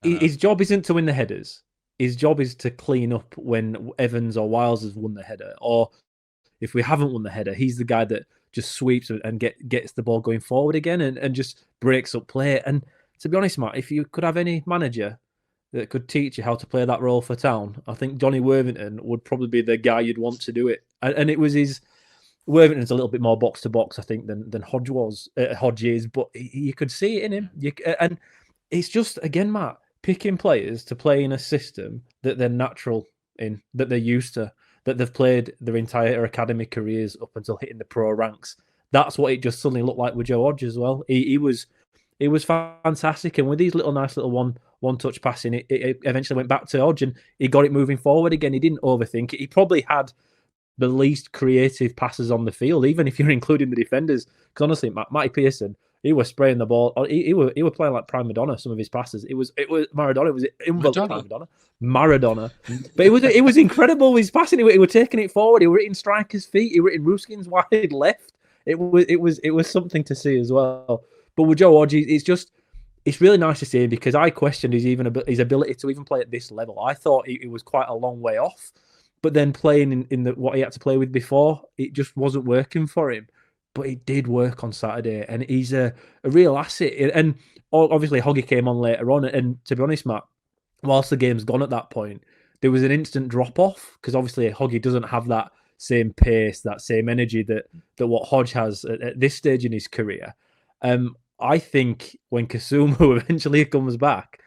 his job isn't to win the headers. His job is to clean up when Evans or Wiles has won the header, or if we haven't won the header, he's the guy that just sweeps and gets the ball going forward again and just breaks up play. And to be honest, Matt, if you could have any manager that could teach you how to play that role for Town, I think Johnny Worthington would probably be the guy you'd want to do it. And it was his. Worthington's a little bit more box to box, I think, than Hodge is, but you could see it in him. And it's just, again, Matt, picking players to play in a system that they're natural in, that they're used to, that they've played their entire academy careers up until hitting the pro ranks. That's what it just suddenly looked like with Joe Hodge as well. He was fantastic, and with these nice little one touch passing, it eventually went back to Hodge, and he got it moving forward again. He didn't overthink it. He probably had the least creative passes on the field, even if you're including the defenders. Because honestly, Matty Pearson, he was spraying the ball. He was playing like Prime Madonna. Some of his passes, it was Maradona. It was Maradona. But it was incredible. His passing, he was taking it forward. He was hitting strikers' feet. He was hitting Ruskin's wide left. It was something to see as well. But with Joe Hodge, it's really nice to see him, because I questioned his ability to even play at this level. I thought he was quite a long way off. But then playing in what he had to play with before, it just wasn't working for him. But it did work on Saturday, and he's a real asset. And obviously, Hoggy came on later on. And to be honest, Matt, whilst the game's gone at that point, there was an instant drop-off, because obviously Hoggy doesn't have that same pace, that same energy that what Hodge has at this stage in his career. I think when Kasumu eventually comes back,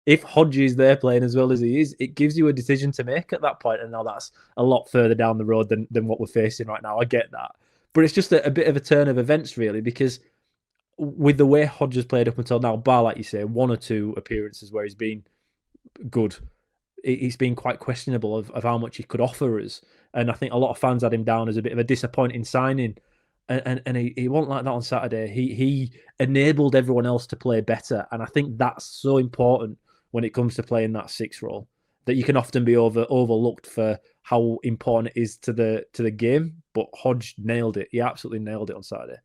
if Hodge is there playing as well as he is, it gives you a decision to make at that point. And now that's a lot further down the road than what we're facing right now. I get that. But it's just a bit of a turn of events, really, because with the way Hodge has played up until now, bar, like you say, one or two appearances where he's been good, he's been quite questionable of how much he could offer us. And I think a lot of fans had him down as a bit of a disappointing signing. And he wasn't like that on Saturday. He enabled everyone else to play better. And I think that's so important when it comes to playing that sixth role, that you can often be overlooked for how important it is to the game. But Hodge nailed it. He absolutely nailed it on Saturday.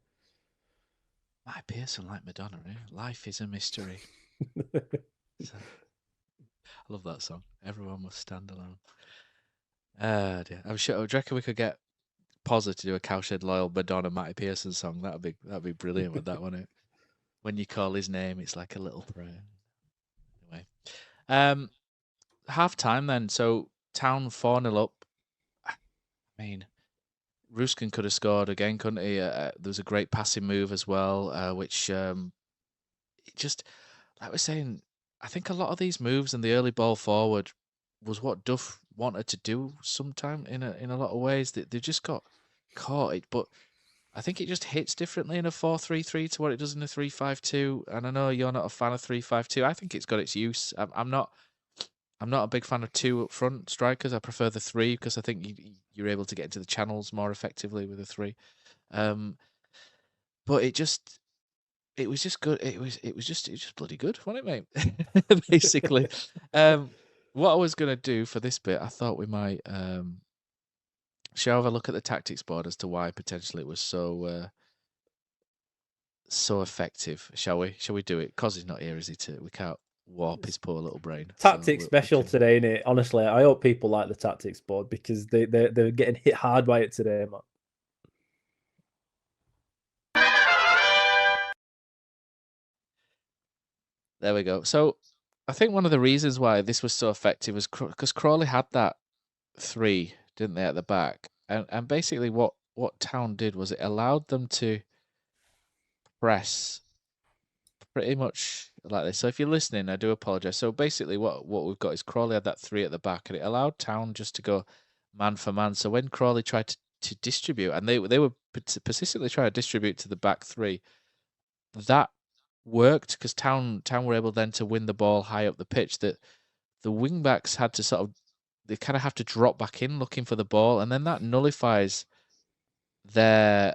My Pearson like Madonna, eh? Life is a mystery. I love that song. Everyone must stand alone. Dear. I'm sure. I reckon we could get Pozza to do a Cowshed Loyal Madonna Matty Pearson song. That'd be brilliant with that one. When you call his name, it's like a little prayer. Anyway, half time then. So Town 4-0 up. I mean, Ruskin could have scored again, couldn't he? There was a great passing move as well, which it just, like we're saying, I think a lot of these moves and the early ball forward was what Duff wanted to do sometime in a lot of ways. They just got caught it, but I think it just hits differently in a 4-3-3 to what it does in a 3-5-2. And I know you're not a fan of 3-5-2. I think it's got its use. I'm not a big fan of two up front strikers. I prefer the three, because I think you're able to get into the channels more effectively with a three. But it was just good. It was just bloody good, wasn't it, mate? Basically. What I was gonna do for this bit, I thought we might shall have a look at the tactics board as to why potentially it was so effective. Shall we? Shall we do it? Cos he's not here, is he? We can't warp his poor little brain. Tactics special today, innit? Honestly, I hope people like the tactics board, because they're getting hit hard by it today, man. There we go. So I think one of the reasons why this was so effective was because Crawley had that 3, didn't they, at the back? And basically what Town did was it allowed them to press pretty much like this. So if you're listening, I do apologise. So basically what we've got is Crawley had that 3 at the back, and it allowed Town just to go man for man. So when Crawley tried to distribute, and they were persistently trying to distribute to the back 3, that worked because Town were able then to win the ball high up the pitch. That the wing backs had to they kind of have to drop back in looking for the ball, and then that nullifies their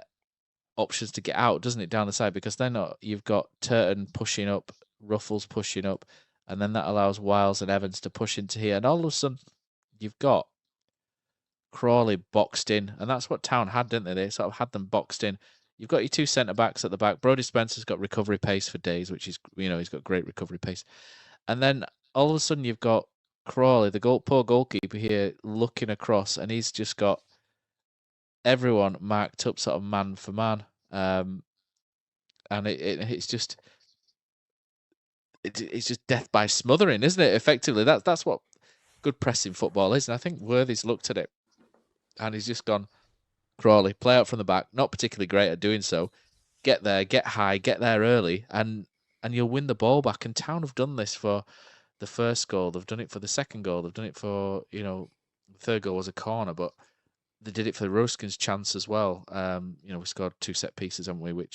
options to get out, doesn't it, down the side? Because then you've got Turton pushing up, Ruffles pushing up, and then that allows Wiles and Evans to push into here, and all of a sudden you've got Crawley boxed in, and that's what Town had, didn't they? They sort of had them boxed in. You've got your 2 centre backs at the back. Brodie Spencer's got recovery pace for days, which is, he's got great recovery pace. And then all of a sudden you've got Crawley, the poor goalkeeper here, looking across, and he's just got everyone marked up sort of man for man. And it's just death by smothering, isn't it? Effectively, that's what good pressing football is. And I think Worthy's looked at it and he's just gone, Crawley, play out from the back, not particularly great at doing so. Get there, get high, get there early, and you'll win the ball back. And Town have done this for the first goal. They've done it for the second goal. They've done it for, the third goal was a corner, but they did it for the Roskins' chance as well. We scored 2 set pieces, haven't we?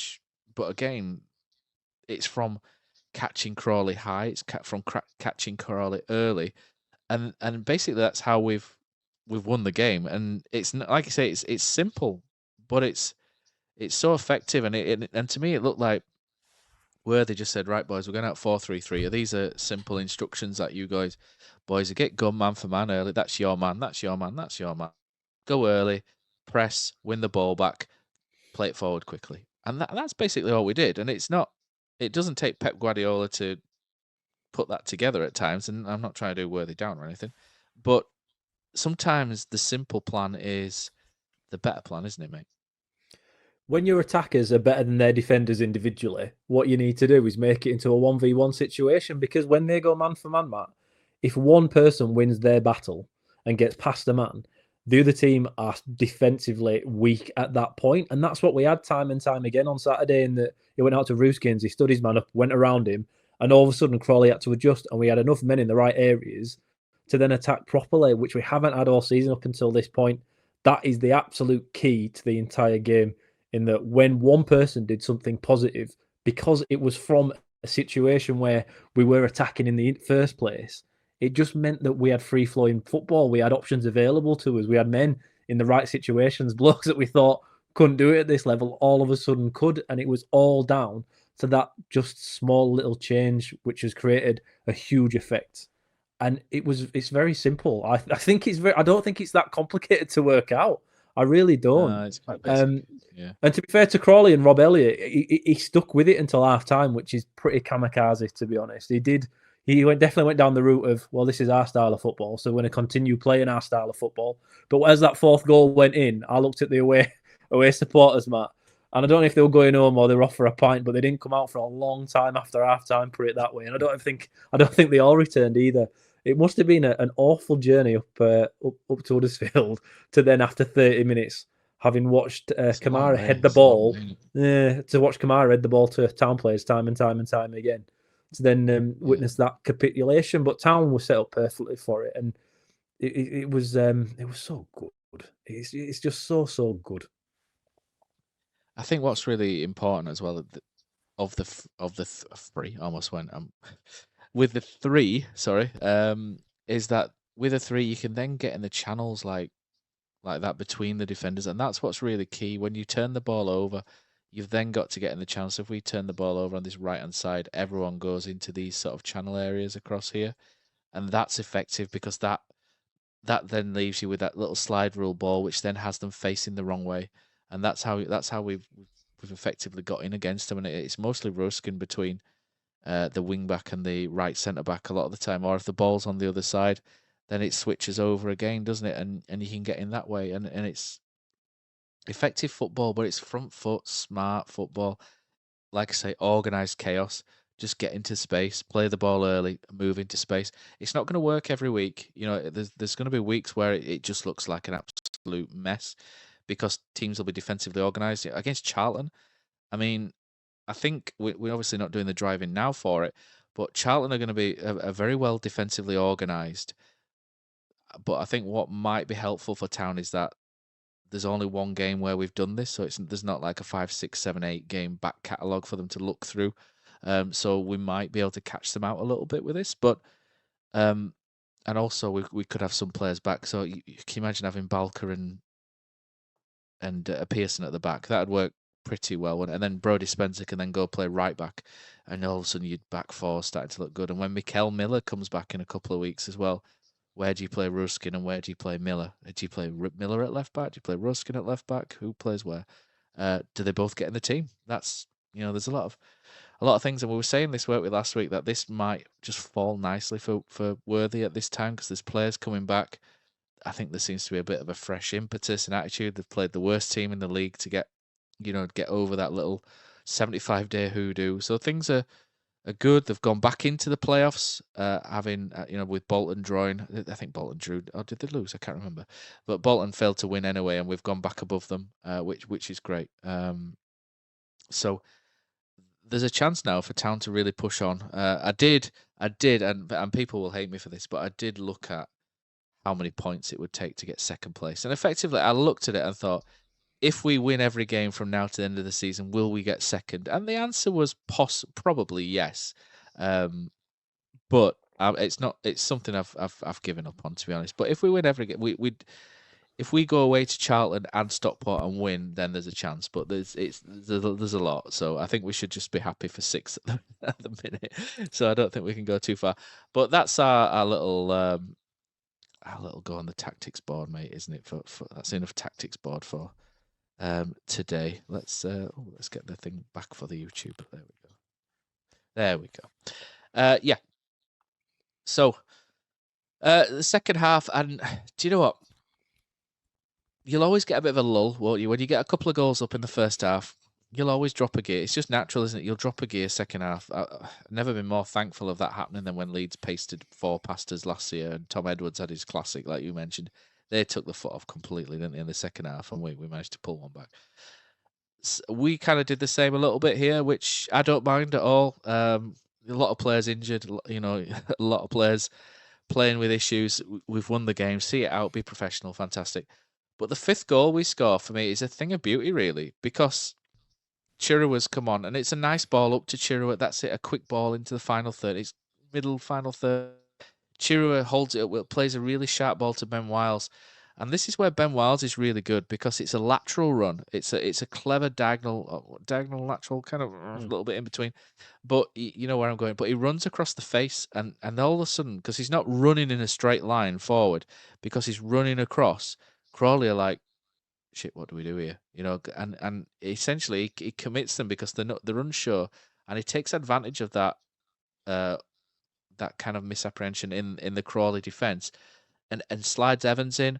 But again, it's from catching Crawley high. It's from catching Crawley early, and basically that's how we've won the game. And it's like I say, it's simple, but it's so effective. And to me, it looked like Worthy just said, "Right, boys, we're going out 4-3-3. These are simple instructions that you boys, get gun man for man early. That's your man. That's your man. That's your man. Go early, press, win the ball back, play it forward quickly." And that's basically all we did. And it doesn't take Pep Guardiola to put that together at times. And I'm not trying to do Worthy down or anything, but sometimes the simple plan is the better plan, isn't it, mate? When your attackers are better than their defenders individually, what you need to do is make it into a 1v1 situation, because when they go man for man, Matt, if one person wins their battle and gets past a man, the other team are defensively weak at that point. And that's what we had time and time again on Saturday, in that he went out to Ruskins, he stood his man up, went around him, and all of a sudden Crawley had to adjust, and we had enough men in the right areas to then attack properly, which we haven't had all season up until this point. That is the absolute key to the entire game, in that when one person did something positive, because it was from a situation where we were attacking in the first place, it just meant that we had free-flowing football. We had options available to us. We had men in the right situations, blokes that we thought couldn't do it at this level, all of a sudden could, and it was all down to that just small little change, which has created a huge effect. And it's very simple. I think I don't think it's that complicated to work out. I really don't. It's quite basic. Yeah. And to be fair to Crawley and Rob Elliott, he stuck with it until half time, which is pretty kamikaze, to be honest. He definitely went down the route of, well, this is our style of football, so we're going to continue playing our style of football. But as that 4th goal went in, I looked at the away supporters, Matt, and I don't know if they were going home or they were off for a pint, but they didn't come out for a long time after half time, put it that way. And I don't think they all returned either. It must have been an awful journey up to Huddersfield to then, after 30 minutes, having watched Kamara head the ball, to watch Kamara head the ball to Town players time and time and time again, to then witness that capitulation. But Town was set up perfectly for it, and it was so good. It's just so good. I think what's really important as well of the three, almost went with the 3, sorry, is that with a 3 you can then get in the channels like that between the defenders, and that's what's really key. When you turn the ball over, you've then got to get in the channels. If we turn the ball over on this right-hand side, everyone goes into these sort of channel areas across here, and that's effective because that then leaves you with that little slide rule ball, which then has them facing the wrong way, and that's how we've effectively got in against them. And it's mostly Ruskin between the wing back and the right centre back a lot of the time, or if the ball's on the other side, then it switches over again, doesn't it? And you can get in that way, and it's effective football, but it's front foot, smart football. Like I say, organised chaos. just get into space, play the ball early, move into space. It's not going to work every week. There's going to be weeks where it just looks like an absolute mess because teams will be defensively organised. Against Charlton, I mean, I think we're obviously not doing the driving now for it, but Charlton are going to be a very well defensively organised. But I think what might be helpful for Town is that there's only one game where we've done this, so there's not like a 5, 6, 7, 8 game back catalogue for them to look through. So we might be able to catch them out a little bit with this, but and also we could have some players back. So you can imagine having Balker and Pearson at the back. That'd work pretty well. And then Brodie Spencer can then go play right back, and all of a sudden you'd back four starting to look good. And when Mikael Miller comes back in a couple of weeks as well, where do you play Ruskin and where do you play Miller? Do you play Miller at left back? Do you play Ruskin at left back? Who plays where? Do they both get in the team? That's there's a lot of things, and we were saying this, weren't we, last week, that this might just fall nicely for Worthy at this time because there's players coming back. I think there seems to be a bit of a fresh impetus and attitude. They've played the worst team in the league to get over that little 75-day hoodoo. So things are good. They've gone back into the playoffs, having with Bolton drawing. I think Bolton drew, or did they lose? I can't remember. But Bolton failed to win anyway, and we've gone back above them, which is great. So there's a chance now for Town to really push on. I did, and people will hate me for this, but I did look at how many points it would take to get second place, and effectively, I looked at it and thought, if we win every game from now to the end of the season, will we get second? And the answer was probably yes. But it's not. It's something I've given up on, to be honest. But if we win every game, if we go away to Charlton and Stockport and win, then there's a chance. But there's a lot. So I think we should just be happy for 6 at the minute. So I don't think we can go too far. But that's our little go on the tactics board, mate, isn't it? For that's enough tactics board for today. Let's get the thing back for the YouTube. There we go. Yeah. So the second half, and do you know what? You'll always get a bit of a lull, won't you? When you get a couple of goals up in the first half, you'll always drop a gear. It's just natural, isn't it? You'll drop a gear second half. I've never been more thankful of that happening than when Leeds pasted 4 past us last year and Tom Edwards had his classic, like you mentioned. They took the foot off completely, didn't they, in the second half, and we managed to pull one back. We kind of did the same a little bit here, which I don't mind at all. A lot of players injured, a lot of players playing with issues. We've won the game. See it out, be professional, fantastic. But the 5th goal we score, for me, is a thing of beauty, really, because Chirrow's come on, and it's a nice ball up to Chirrow. That's it, a quick ball into the final third. It's middle final third. Chirrow holds it up, plays a really sharp ball to Ben Wiles. And this is where Ben Wiles is really good because it's a lateral run. It's a clever diagonal lateral, kind of a little bit in between. But you know where I'm going. But he runs across the face, and all of a sudden, because he's not running in a straight line forward, because he's running across, Crawley are like, shit, what do we do here? And essentially he commits them because they're unsure, and he takes advantage of that that kind of misapprehension in the Crawley defence, and slides Evans in.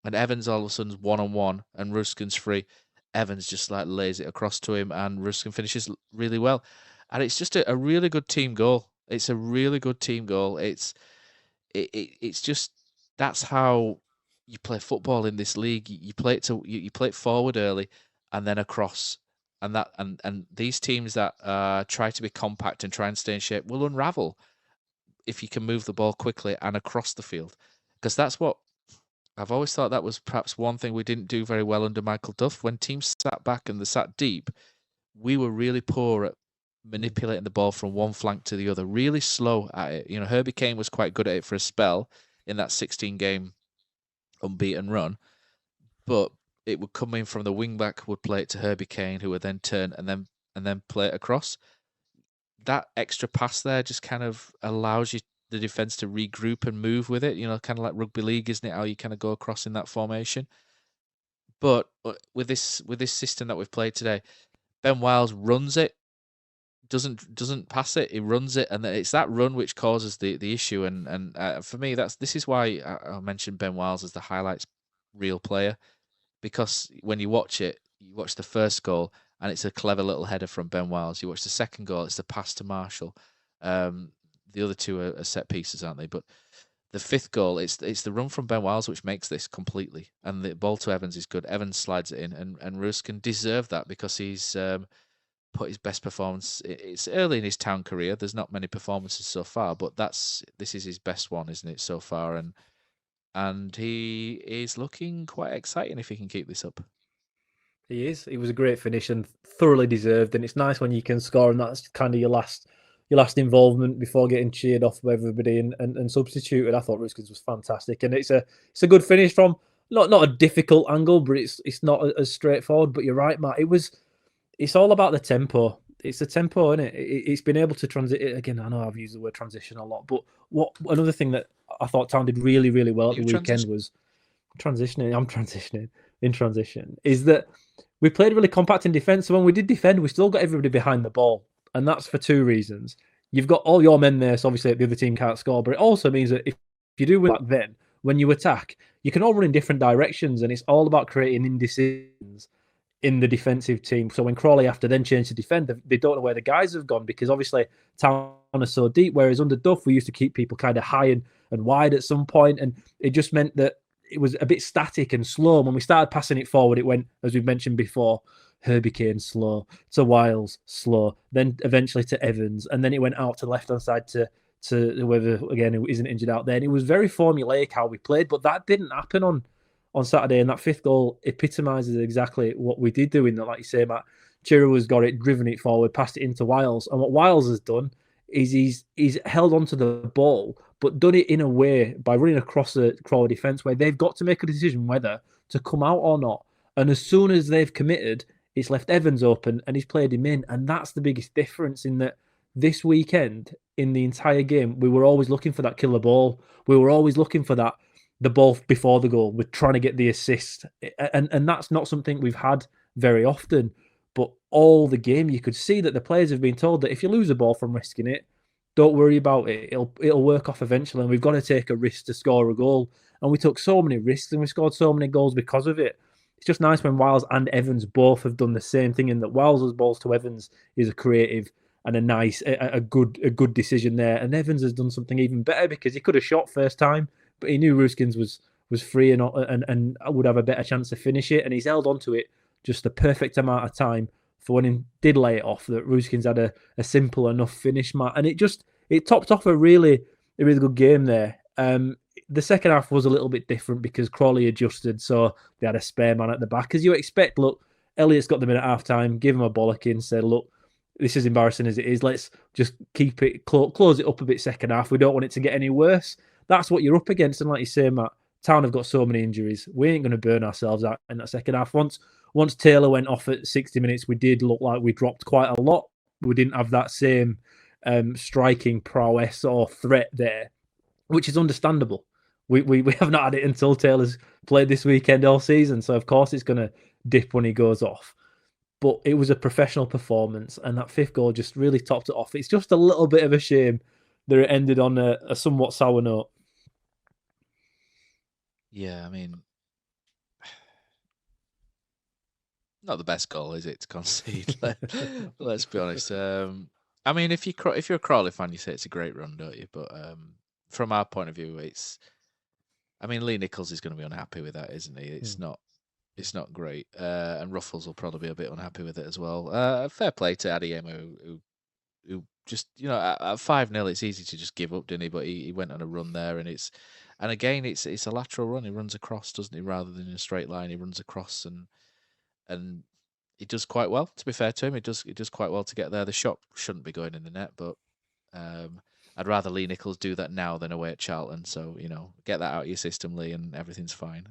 And Evans all of a sudden's 1-on-1, and Ruskin's free. Evans just like lays it across to him, and Ruskin finishes really well. And it's just a really good team goal. It's a really good team goal. It's just, that's how you play football in this league. You play it forward early, and then across, and these teams that try to be compact and try and stay in shape will unravel if you can move the ball quickly and across the field, because that's what. I've always thought that was perhaps one thing we didn't do very well under Michael Duff. When teams sat back and they sat deep, we were really poor at manipulating the ball from one flank to the other, really slow at it. Herbie Kane was quite good at it for a spell in that 16-game unbeaten run, but it would come in from the wing-back, would play it to Herbie Kane, who would then turn and then play it across. That extra pass there just kind of allows you the defence to regroup and move with it, kind of like rugby league, isn't it? How you kind of go across in that formation. But with this system that we've played today, Ben Wiles runs it, doesn't pass it, he runs it, and it's that run which causes the issue. And for me, this is why I mentioned Ben Wiles as the highlights reel player, because when you watch it, you watch the first goal, and it's a clever little header from Ben Wiles. You watch the second goal; it's the pass to Marshall. The other two are set pieces, aren't they? But the fifth goal, it's the run from Ben Wiles which makes this completely, and the ball to Evans is good. Evans slides it in, and Ruskin deserved that because he's put his best performance. It's early in his town career. There's not many performances so far, but this is his best one, isn't it, so far? And he is looking quite exciting if he can keep this up. He is. It was a great finish and thoroughly deserved. And it's nice when you can score, and that's kind of your last involvement before getting cheered off by everybody and substituted. I thought Ruskin's was fantastic, and it's a good finish from not a difficult angle, but it's not as straightforward. But you're right, Matt. It's all about the tempo. It's the tempo, isn't it? It's been able to transit. Again, I know I've used the word transition a lot, but another thing that I thought Town did really, really well at the weekend was transitioning. I'm transitioning in transition. Is that we played really compact in defence. So when we did defend, we still got everybody behind the ball. And that's for two reasons. You've got all your men there, so obviously the other team can't score. But it also means that if you do win back then, when you attack, you can all run in different directions. And it's all about creating indecisions in the defensive team. So when Crawley have to then change to defend, they don't know where the guys have gone because obviously Town are so deep. Whereas under Duff, we used to keep people kind of high and wide at some point. And it just meant that it was a bit static and slow. When we started passing it forward, it went, as we've mentioned before, Herbie Kane slow, to Wiles slow, then eventually to Evans, and then it went out to the left-hand side to whoever, again, who isn't injured out there. And it was very formulaic how we played, but that didn't happen on Saturday, and that fifth goal epitomises exactly what we did do in that. Like you say, Matt, Chirrell's got it, driven it forward, passed it into Wiles, and what Wiles has done is he's held onto the ball, but done it in a way by running across the Crawley defence where they've got to make a decision whether to come out or not. And as soon as they've committed, it's left Evans open and he's played him in. And that's the biggest difference in that this weekend, in the entire game, we were always looking for that killer ball. We were always looking for the ball before the goal. We're trying to get the assist. And that's not something we've had very often. But all the game, you could see that the players have been told that if you lose a ball from risking it, don't worry about it. It'll work off eventually. And we've got to take a risk to score a goal. And we took so many risks and we scored so many goals because of it. It's just nice when Wiles and Evans both have done the same thing, in that Wiles' balls to Evans is a creative and a good decision there. And Evans has done something even better because he could have shot first time, but he knew Ruskins was free and would have a better chance to finish it. And he's held onto it just the perfect amount of time for when he did lay it off, that Ruskins had a simple enough finish, Matt. And it topped off a really good game there. The second half was a little bit different because Crawley adjusted, so they had a spare man at the back. As you expect, look, Elliott's got them in at half-time, give him a bollocking, said, look, this is embarrassing as it is, let's just keep it, close it up a bit second half. We don't want it to get any worse. That's what you're up against, and like you say, Matt, Town have got so many injuries. We ain't going to burn ourselves out in that second half. Once Taylor went off at 60 minutes, we did look like we dropped quite a lot. We didn't have that same striking prowess or threat there, which is understandable. We have not had it until Taylor's played this weekend all season, so of course it's going to dip when he goes off. But it was a professional performance, and that fifth goal just really topped it off. It's just a little bit of a shame that it ended on a somewhat sour note. Yeah, I mean, not the best goal, is it, to concede? Let's be honest. I mean, if you're a Crawley fan, you say it's a great run, don't you? But from our point of view, I mean, Lee Nichols is going to be unhappy with that, isn't he? It's not great, and Ruffles will probably be a bit unhappy with it as well. Fair play to Adeyemo, who just, at 5-0, it's easy to just give up, didn't he? But he went on a run there, and again, it's a lateral run. He runs across, doesn't he? Rather than in a straight line, he runs across, and he does quite well. To be fair to him, he does quite well to get there. The shot shouldn't be going in the net, but I'd rather Lee Nichols do that now than away at Charlton. So, get that out of your system, Lee, and everything's fine.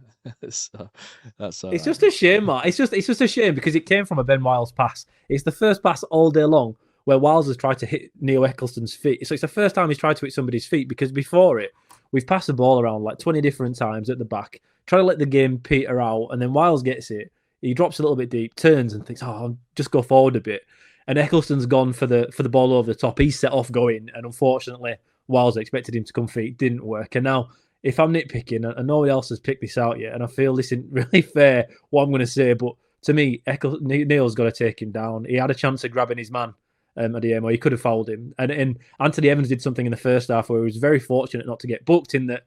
So that's all. It's just a shame, Matt. It's just a shame because it came from a Ben Wiles pass. It's the first pass all day long where Wiles has tried to hit Neo Eccleston's feet. So it's the first time he's tried to hit somebody's feet, because before it, we've passed the ball around like 20 different times at the back, try to let the game peter out, and then Wiles gets it. He drops a little bit deep, turns and thinks, I'll just go forward a bit. And Eccleston's gone for the ball over the top. He's set off going, and unfortunately, Wiles expected him to come feet. Didn't work. And now, if I'm nitpicking, and nobody else has picked this out yet, and I feel this isn't really fair, what I'm going to say, but to me, Neil's got to take him down. He had a chance of grabbing his man at the end, or he could have fouled him. And Anthony Evans did something in the first half where he was very fortunate not to get booked, in that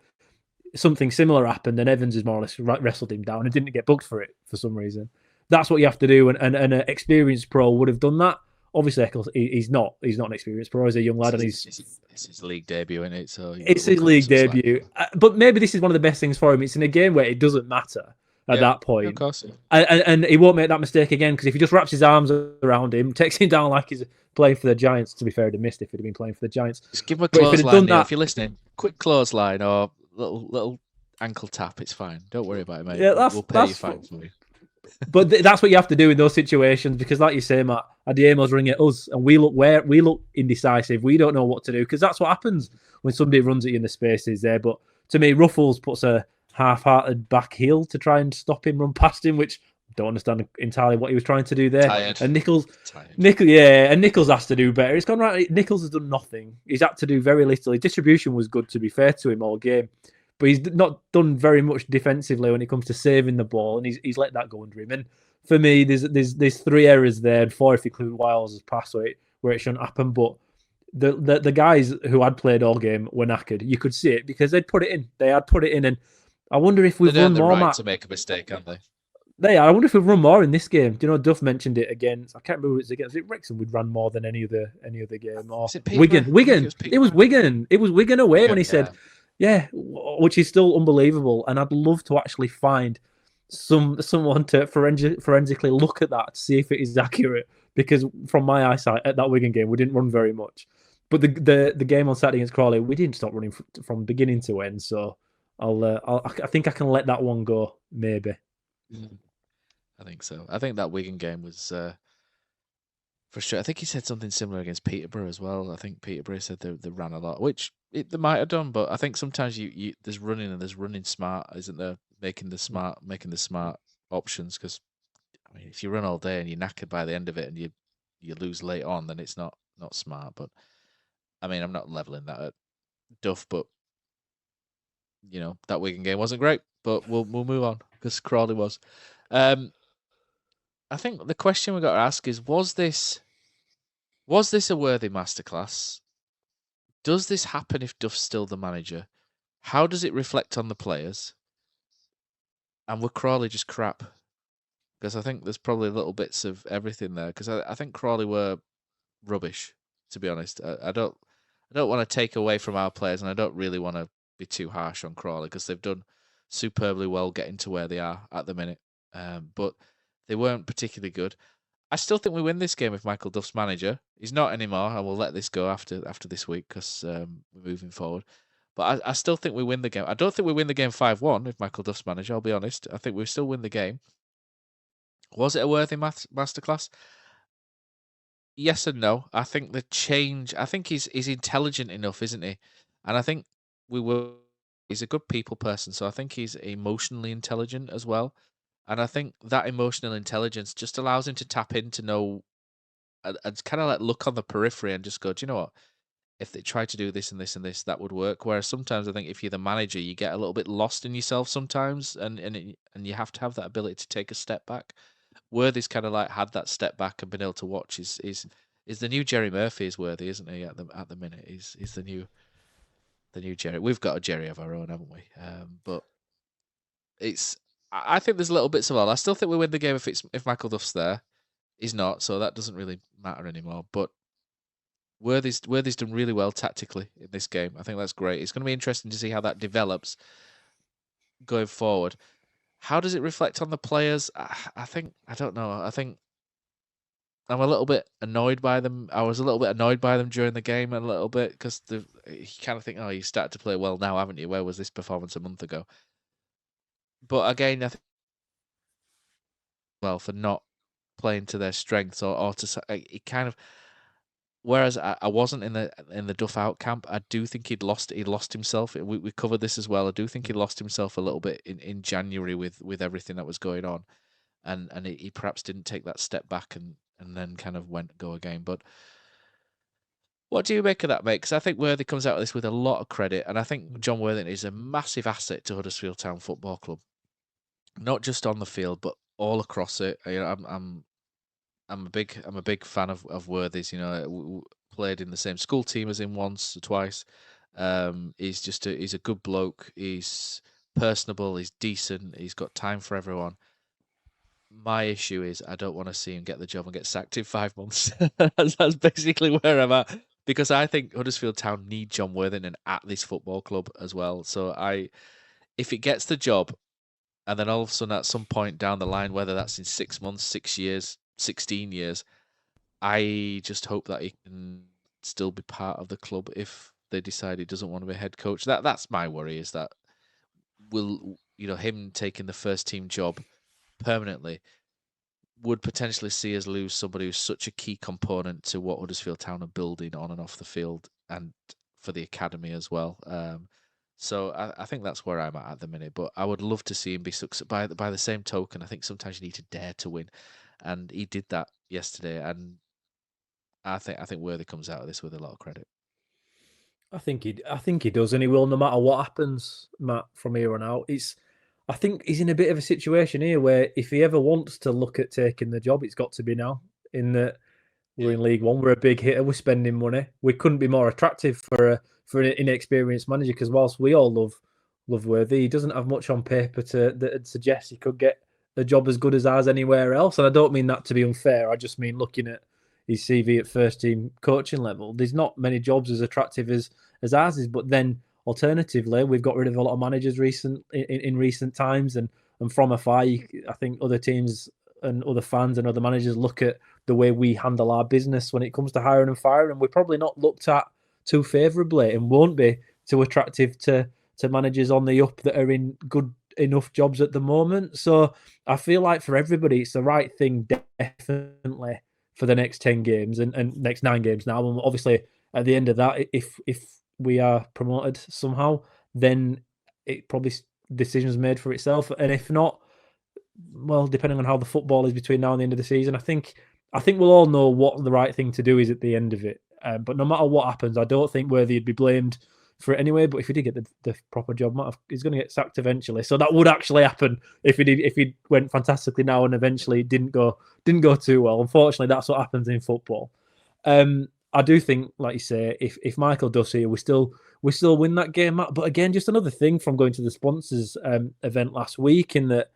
something similar happened and Evans has more or less wrestled him down and didn't get booked for it for some reason. That's what you have to do, and an experienced pro would have done that. Obviously, Eccles, he's not an experienced pro. He's a young lad, and it's his league debut, isn't it? So it's his league debut. But maybe this is one of the best things for him. It's in a game where it doesn't matter at that point. Of course. And he won't make that mistake again, because if he just wraps his arms around him, takes him down like he's playing for the Giants. To be fair, he'd have missed if he'd have been playing for the Giants. Just give him a clothesline, Neil, if you're listening. Quick clothesline or little ankle tap. It's fine. Don't worry about it, mate. Yeah, we'll pay you fine for you. But that's what you have to do in those situations, because, like you say, Matt, Adiemo's ringing at us, and we look indecisive. We don't know what to do, because that's what happens when somebody runs at you in the spaces there. But to me, Ruffles puts a half-hearted back heel to try and stop him run past him, which I don't understand entirely what he was trying to do there. Tired. And Nichols has to do better. It's gone right. Nichols has done nothing. He's had to do very little. His distribution was good, to be fair to him, all game. But he's not done very much defensively when it comes to saving the ball, and he's let that go under him. And for me, there's 3 errors there, and 4 if you include Wiles' pass where it shouldn't happen. But the guys who had played all game were knackered. You could see it because they'd put it in. They had put it in, and I wonder if we've run more. Right to make a mistake, aren't they? I wonder if we've run more in this game. Do you know, Duff mentioned it again. I can't remember who it's against. Was it Wrexham? We'd run more than any other game. Or Wigan. It was Wigan. It was Wigan away when he said. Yeah, which is still unbelievable, and I'd love to actually find someone to forensically look at that to see if it is accurate. Because from my eyesight at that Wigan game, we didn't run very much, but the game on Saturday against Crawley, we didn't stop running from beginning to end. So I think I can let that one go. Maybe. I think so. I think that Wigan game was for sure. I think he said something similar against Peterborough as well. I think Peterborough said they ran a lot, which. They might have done, but I think sometimes you there's running and there's running smart, isn't there? Making the smart options, because I mean, if you run all day and you're knackered by the end of it and you lose late on, then it's not smart. But I mean, I'm not leveling that at Duff, but you know, that Wigan game wasn't great. But we'll move on, because Crawley was. I think the question we got to ask is: Was this a worthy masterclass? Does this happen if Duff's still the manager? How does it reflect on the players? And were Crawley just crap? Because I think there's probably little bits of everything there. Because I think Crawley were rubbish, to be honest. I don't want to take away from our players, and I don't really want to be too harsh on Crawley, because they've done superbly well getting to where they are at the minute. But they weren't particularly good. I still think we win this game if Michael Duff's manager. He's not anymore. I will let this go after this week, because we're moving forward. But I still think we win the game. I don't think we win the game 5-1 if Michael Duff's manager, I'll be honest. I think we still win the game. Was it a worthy masterclass? Yes and no. I think the change... I think he's intelligent enough, isn't he? And I think he's a good people person, so I think he's emotionally intelligent as well. And I think that emotional intelligence just allows him to tap in to know and kind of like look on the periphery and just go, do you know what? If they try to do this and this and this, that would work. Whereas sometimes I think if you're the manager, you get a little bit lost in yourself sometimes, and you have to have that ability to take a step back. Worthy's kind of like had that step back and been able to watch. Is the new Jerry Murphy is Worthy, isn't he? At the minute, he's the new Jerry. We've got a Jerry of our own, haven't we? But I think there's little bits of all. I still think we win the game if Michael Duff's there. He's not, so that doesn't really matter anymore. But Worthy's done really well tactically in this game. I think that's great. It's going to be interesting to see how that develops going forward. How does it reflect on the players? I don't know. I think I'm a little bit annoyed by them. I was a little bit annoyed by them during the game, a little bit, because you kind of think, oh, you started to play well now, haven't you? Where was this performance a month ago? But again, I think for not playing to their strengths or to it kind of. Whereas I wasn't in the Duff out camp, I do think he'd lost himself. We covered this as well. I do think he lost himself a little bit in January with everything that was going on, and he perhaps didn't take that step back and then kind of go again. But what do you make of that, mate? Because I think Worthy comes out of this with a lot of credit, and I think Jon Worthington is a massive asset to Huddersfield Town Football Club, not just on the field but all across it. I'm a big fan of Worthy's. Played in the same school team as him once or twice. He's a good bloke. He's personable. He's decent. He's got time for everyone. My issue is I don't want to see him get the job and get sacked in 5 months. That's basically where I'm at, because I think Huddersfield Town need Jon Worthington at this football club as well. So if it gets the job, and then all of a sudden at some point down the line, whether that's in 6 months, 6 years, 16 years, I just hope that he can still be part of the club if they decide he doesn't want to be head coach. That's my worry, is that him taking the first team job permanently would potentially see us lose somebody who's such a key component to what Huddersfield Town are building on and off the field, and for the academy as well. So I think that's where I'm at the minute. But I would love to see him be successful. By the same token, I think sometimes you need to dare to win, and he did that yesterday. And I think Worthy comes out of this with a lot of credit. I think he does, and he will, no matter what happens, Matt, from here on out. I think he's in a bit of a situation here where if he ever wants to look at taking the job, it's got to be now. In that we're in League One, we're a big hitter, we're spending money. We couldn't be more attractive for an inexperienced manager, because whilst we all love Worthy, he doesn't have much on paper that suggests he could get a job as good as ours anywhere else. And I don't mean that to be unfair. I just mean looking at his CV at first team coaching level, there's not many jobs as attractive as ours is. But then alternatively, we've got rid of a lot of managers in recent times, and from afar, I think other teams and other fans and other managers look at the way we handle our business when it comes to hiring and firing, and we're probably not looked at too favourably, and won't be too attractive to managers on the up that are in good enough jobs at the moment. So I feel like for everybody, it's the right thing, definitely, for the next 10 games and next 9 games now. And obviously, at the end of that, if we are promoted somehow, then it probably decisions made for itself. And if not, well, depending on how the football is between now and the end of the season, I think we'll all know what the right thing to do is at the end of it. But no matter what happens, I don't think Worthy would be blamed for it anyway. But if he did get the proper job, he's going to get sacked eventually. So that would actually happen if he went fantastically now and eventually didn't go too well. Unfortunately, that's what happens in football. I do think, like you say, if Michael does here, we still win that game, Matt. But again, just another thing from going to the sponsors event last week, in that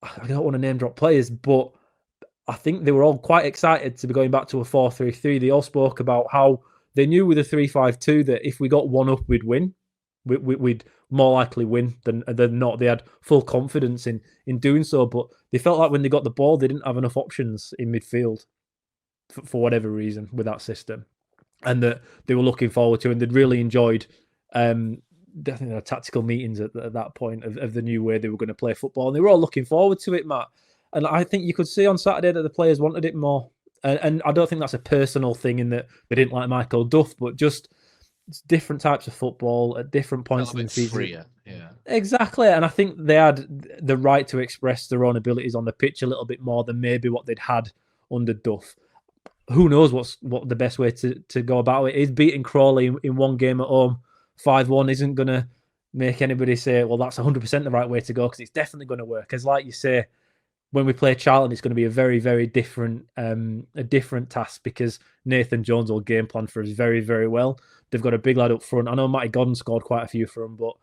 I don't want to name drop players, but I think they were all quite excited to be going back to a 4-3-3. They all spoke about how they knew with a 3-5-2 that if we got one up, we'd win. We'd more likely win than not. They had full confidence in doing so, but they felt like when they got the ball, they didn't have enough options in midfield for whatever reason with that system, and that they were looking forward to, and they'd really enjoyed definitely tactical meetings at that point of the new way they were going to play football, and they were all looking forward to it, Matt. And I think you could see on Saturday that the players wanted it more. And I don't think that's a personal thing in that they didn't like Michael Duff, but just different types of football at different points in the season. Freer. Yeah, exactly. And I think they had the right to express their own abilities on the pitch a little bit more than maybe what they'd had under Duff. Who knows what the best way to go about it is. Beating Crawley in one game at home 5-1 isn't going to make anybody say, well, that's 100% the right way to go, because it's definitely going to work. Because like you say, when we play Charlton, it's going to be a very, very different task, because Nathan Jones will game plan for us very, very well. They've got a big lad up front. I know Matty Godden scored quite a few for them, but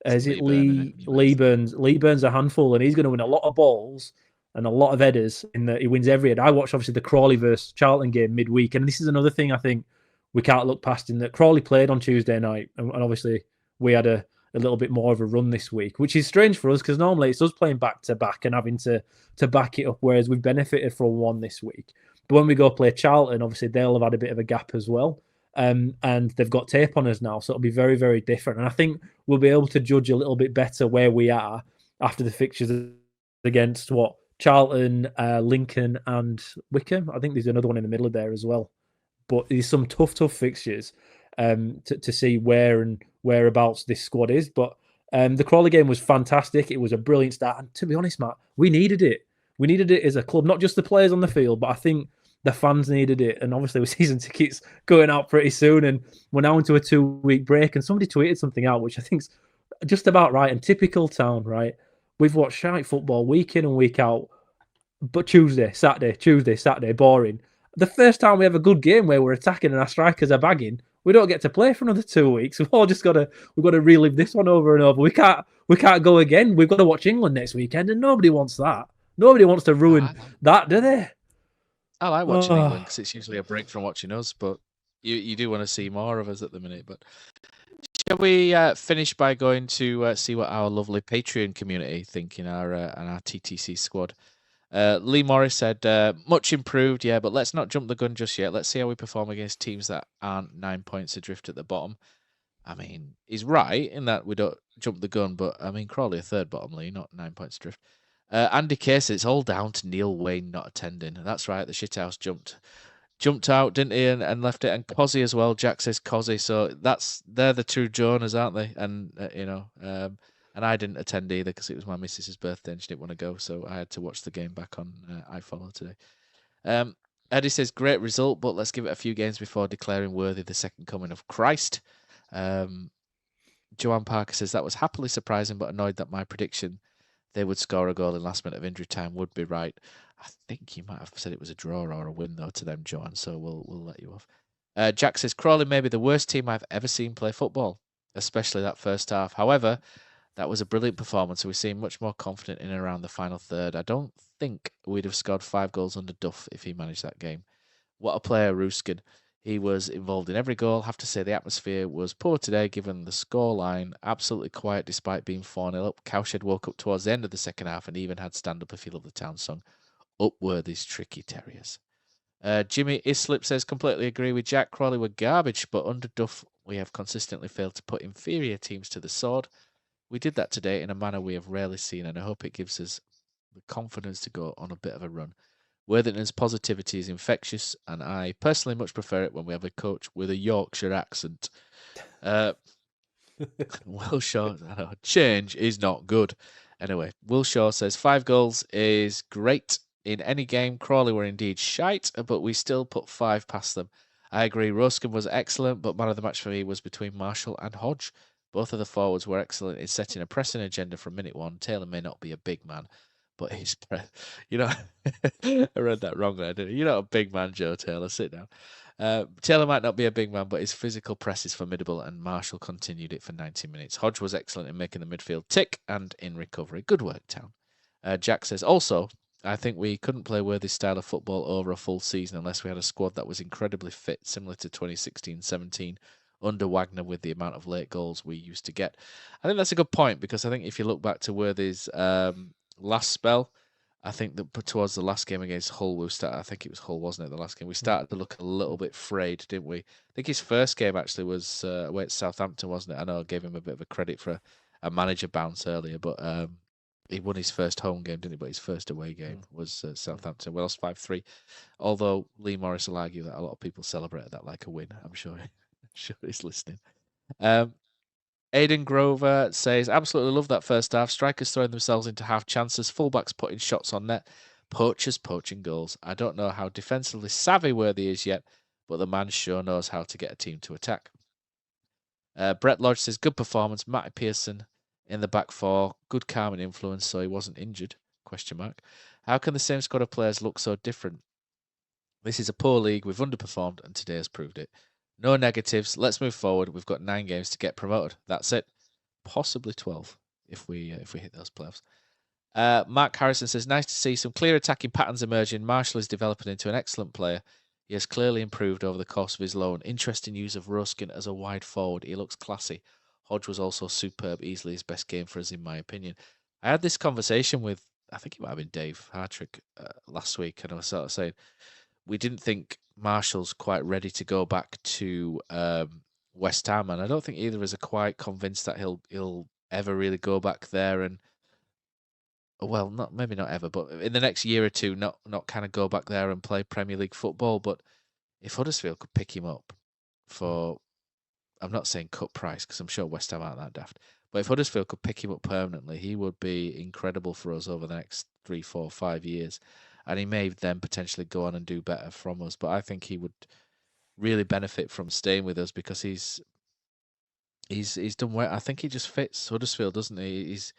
is it Lee Burns? Lee Burns a handful, and he's going to win a lot of balls and a lot of headers in that he wins every header. I watched obviously the Crawley versus Charlton game midweek, and this is another thing I think we can't look past, in that Crawley played on Tuesday night, and obviously we had a little bit more of a run this week, which is strange for us because normally it's us playing back to back and having to back it up, whereas we've benefited from one this week. But when we go play Charlton, obviously they'll have had a bit of a gap as well, and they've got tape on us now, so it'll be very, very different. And I think we'll be able to judge a little bit better where we are after the fixtures against Charlton, Lincoln and Wickham. I think there's another one in the middle of there as well. But there's some tough fixtures to see where and whereabouts this squad is. But the Crawley game was fantastic. It was a brilliant start. And to be honest, Matt, we needed it. We needed it as a club, not just the players on the field, but I think the fans needed it. And obviously with season tickets going out pretty soon, and we're now into a 2-week break, and somebody tweeted something out, which I think's just about right and typical Town, right? We've watched shite football week in and week out. but Tuesday, Saturday, boring. The first time we have a good game where we're attacking and our strikers are bagging, we don't get to play for another 2 weeks. We've got to relive this one over and over. We can't go again. We've got to watch England next weekend, and nobody wants that. Nobody wants to ruin that, do they? I like watching England because it's usually a break from watching us, but you do want to see more of us at the minute. But shall we finish by going to see what our lovely Patreon community think in our TTC squad? Lee Morris said, much improved, yeah, but let's not jump the gun just yet. Let's see how we perform against teams that aren't 9 points adrift at the bottom. I mean, he's right in that we don't jump the gun, but I mean, Crawley a third bottom, Lee, not 9 points adrift. Andy Case, it's all down to Neil Wayne not attending. That's right, the shithouse jumped out, didn't he, and left it. And Cozzy as well. Jack says Cozzy, so they're the two Jonas, aren't they? And and I didn't attend either because it was my missus's birthday and she didn't want to go, so I had to watch the game back on iFollow today. Eddie says great result, but let's give it a few games before declaring worthy the second coming of Christ. Joanne Parker says that was happily surprising, but annoyed that my prediction they would score a goal in last minute of injury time would be right. I think you might have said it was a draw or a win though to them, Joanne. So we'll let you off. Jack says Crawley may be the worst team I've ever seen play football, especially that first half. However, that was a brilliant performance. We seem much more confident in and around the final third. I don't think we'd have scored 5 goals under Duff if he managed that game. What a player, Ruskin. He was involved in every goal. Have to say the atmosphere was poor today given the scoreline. Absolutely quiet despite being 4-0 up. Cowshed woke up towards the end of the second half and even had Stand Up If You Love the Town song. Upworthy's Tricky Terriers. Jimmy Islip says, completely agree with Jack. Crawley were garbage, but under Duff we have consistently failed to put inferior teams to the sword. We did that today in a manner we have rarely seen, and I hope it gives us the confidence to go on a bit of a run. Worthington's positivity is infectious, and I personally much prefer it when we have a coach with a Yorkshire accent. Will Shaw, change is not good. Anyway, Will Shaw says 5 goals is great in any game. Crawley were indeed shite, but we still put 5 past them. I agree, Ruskin was excellent, but man of the match for me was between Marshall and Hodge. Both of the forwards were excellent in setting a pressing agenda from minute one. Taylor may not be a big man, but his I read that wrong there, didn't I? You're not a big man, Joe Taylor. Sit down. Taylor might not be a big man, but his physical press is formidable, and Marshall continued it for 90 minutes. Hodge was excellent in making the midfield tick and in recovery. Good work, Town. Jack says, also, I think we couldn't play Worthy's style of football over a full season unless we had a squad that was incredibly fit, similar to 2016-17, under Wagner with the amount of late goals we used to get. I think that's a good point, because I think if you look back to Worthy's last spell, I think that towards the last game against Hull, I think it was Hull, wasn't it, the last game? We started to look a little bit frayed, didn't we? I think his first game actually was away at Southampton, wasn't it? I know I gave him a bit of a credit for a manager bounce earlier, but he won his first home game, didn't he? But his first away game was Southampton. We lost 5-3. Although Lee Morris will argue that a lot of people celebrated that like a win. I'm sure he's listening. Aidan Grover says, absolutely love that first half. Strikers throwing themselves into half chances, fullbacks putting shots on net, poachers poaching goals. I don't know how defensively savvy Worthy is yet, but the man sure knows how to get a team to attack. Brett Lodge says, good performance. Matty Pearson in the back four, good calming influence, so he wasn't injured? ? How can the same squad of players look so different? This is a poor league. We've underperformed, and today has proved it. No negatives. Let's move forward. We've got 9 games to get promoted. That's it. Possibly 12 if we hit those playoffs. Mark Harrison says, nice to see some clear attacking patterns emerging. Marshall is developing into an excellent player. He has clearly improved over the course of his loan. Interesting use of Ruskin as a wide forward. He looks classy. Hodge was also superb. Easily his best game for us, in my opinion. I had this conversation with, I think it might have been Dave Hartrick last week, and I was sort of saying, we didn't think Marshall's quite ready to go back to West Ham, and I don't think either of us are quite convinced that he'll ever really go back there. And well, maybe not ever, but in the next year or two, not kind of go back there and play Premier League football. But if Huddersfield could pick him up for, I'm not saying cut price because I'm sure West Ham aren't that daft, but if Huddersfield could pick him up permanently, he would be incredible for us over the next 3, 4, 5 years. And he may then potentially go on and do better from us. But I think he would really benefit from staying with us because he's done well. I think he just fits Huddersfield, doesn't he? He's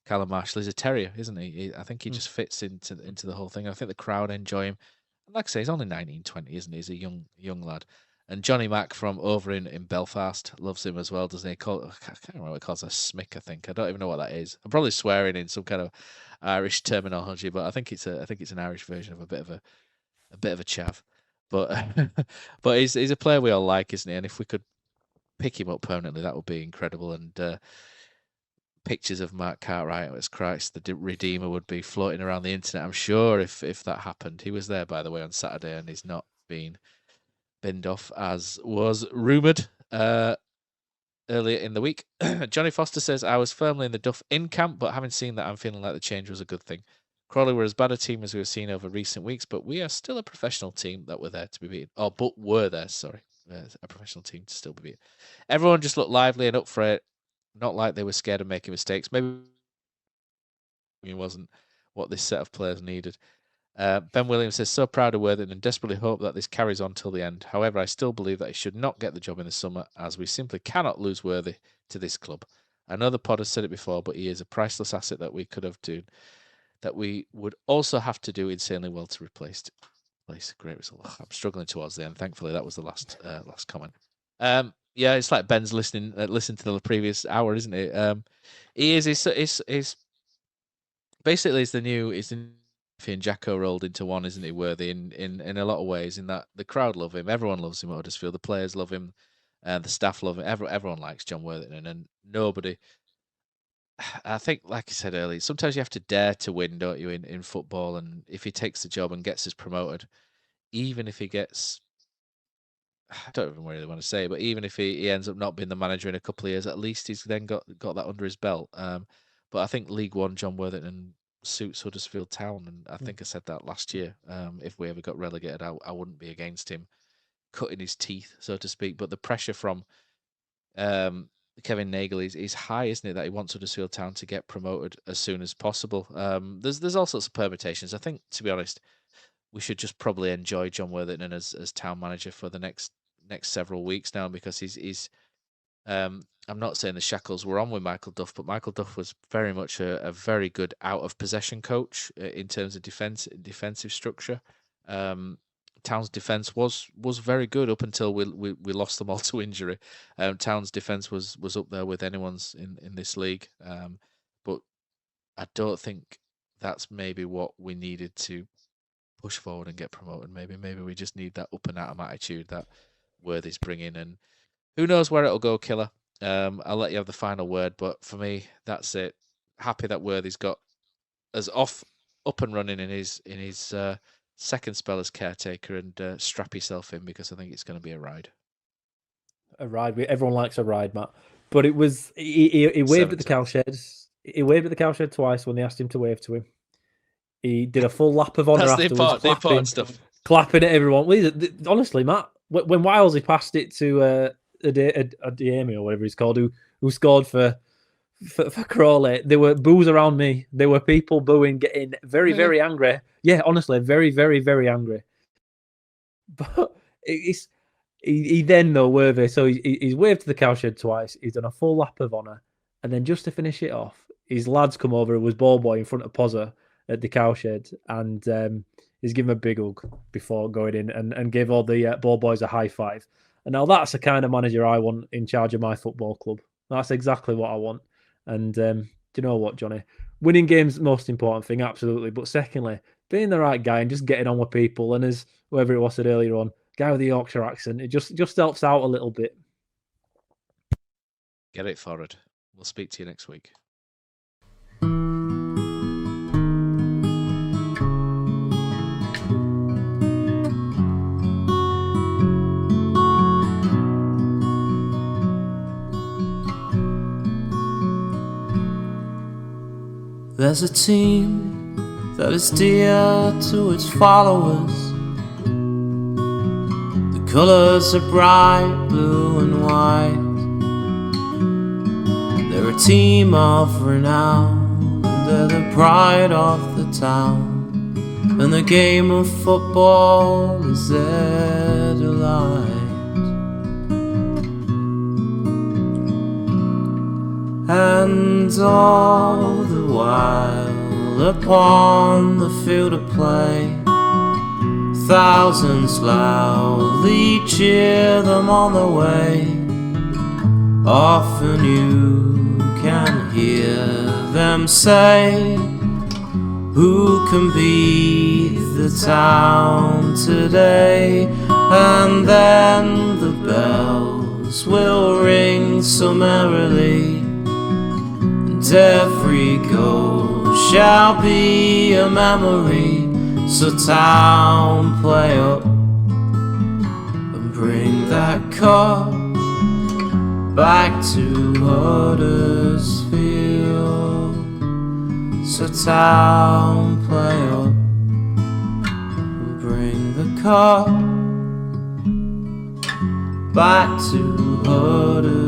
Callum Marshall. He's a terrier, isn't he? I think he just fits into the whole thing. I think the crowd enjoy him. And like I say, he's only 19, 20, isn't he? He's a young lad. And Johnny Mack from over in Belfast loves him as well, doesn't he? I can't remember what he calls a smick, I think. I don't even know what that is. I'm probably swearing in some kind of Irish terminology, but I think it's an Irish version of a bit of a chav. But but he's a player we all like, isn't he? And if we could pick him up permanently, that would be incredible. And pictures of Mark Cartwright as Christ the Redeemer would be floating around the internet, I'm sure, if that happened. He was there, by the way, on Saturday, and he's not been binned off, as was rumoured earlier in the week. Johnny Foster says, I was firmly in the Duff in camp, but having seen that, I'm feeling like the change was a good thing. Crawley were as bad a team as we've seen over recent weeks, but we are still a professional team that were there to be beaten. Oh, but were there, sorry. A professional team to still be beaten. Everyone just looked lively and up for it, not like they were scared of making mistakes. Maybe it wasn't what this set of players needed. Ben Williams says, so proud of Worthington and desperately hope that this carries on till the end. However, I still believe that he should not get the job in the summer, as we simply cannot lose Worthy to this club. I know the pod has said it before, but he is a priceless asset that we could have done, that we would also have to do insanely well to replace. Great result. I'm struggling towards the end. Thankfully, that was the last comment. Yeah, it's like Ben's listening to the previous hour, isn't it? He is. He's basically is the new and Jacko rolled into one, isn't he? Worthy in a lot of ways. In that the crowd love him, everyone loves him at Huddersfield. The players love him, and the staff love him. Everyone likes Jon Worthington, and nobody. I think, like I said earlier, sometimes you have to dare to win, don't you, in football? And if he takes the job and gets us promoted, even if he gets, I don't even really want to say, but even if he ends up not being the manager in a couple of years, at least he's then got that under his belt. But I think League One, Jon Worthington suits Huddersfield Town, and I think I said that last year. If we ever got relegated, I wouldn't be against him cutting his teeth, so to speak. But the pressure from Kevin Nagel is high, isn't it? That he wants Huddersfield Town to get promoted as soon as possible. There's all sorts of permutations. I think, to be honest, we should just probably enjoy Jon Worthington as town manager for the next several weeks now, because he's. I'm not saying the shackles were on with Michael Duff, but Michael Duff was very much a very good out of possession coach in terms of defensive structure. Town's defence was very good up until we lost them all to injury. Town's defence was up there with anyone's in this league, but I don't think that's maybe what we needed to push forward and get promoted. Maybe we just need that up and atom attitude that Worthy's bringing, and who knows where it'll go, Killer. I'll let you have the final word, but for me, that's it. Happy that Worthy's got as up and running in his second spell as caretaker, and strap yourself in, because I think it's going to be a ride. A ride. Everyone likes a ride, Matt. But it was he waved at the cowshed. He waved at the cowshed twice when they asked him to wave to him. He did a full lap of honour afterwards. The important stuff. Clapping at everyone. Honestly, Matt, when Wilesy passed it to Adeyemi or whatever he's called, who scored for Crawley, there were boos around me. There were people booing, getting very, very angry. Yeah, honestly, very, very, very angry. But he then, though, Worthy, so he's waved to the cowshed twice. He's done a full lap of honour. And then just to finish it off, his lads come over. It was ball boy in front of Pozza at the cowshed, and he's given him a big hug before going in, and gave all the ball boys a high five. And now that's the kind of manager I want in charge of my football club. That's exactly what I want. And do you know what, Johnny? Winning games the most important thing, absolutely. But secondly, being the right guy and just getting on with people. And as whoever it was said earlier on, guy with the Yorkshire accent, it just helps out a little bit. Get it forward. We'll speak to you next week. There's a team that is dear to its followers. The colours are bright blue and white. They're a team of renown, and they're the pride of the town. And the game of football is their delight. And all the while upon the field of play, thousands loudly cheer them on the way. Often you can hear them say, who can beat the town today? And then the bells will ring so merrily, and every goal shall be a memory. So town, play up and bring that cup back to Huddersfield. So town, play up and bring the cup back to Huddersfield.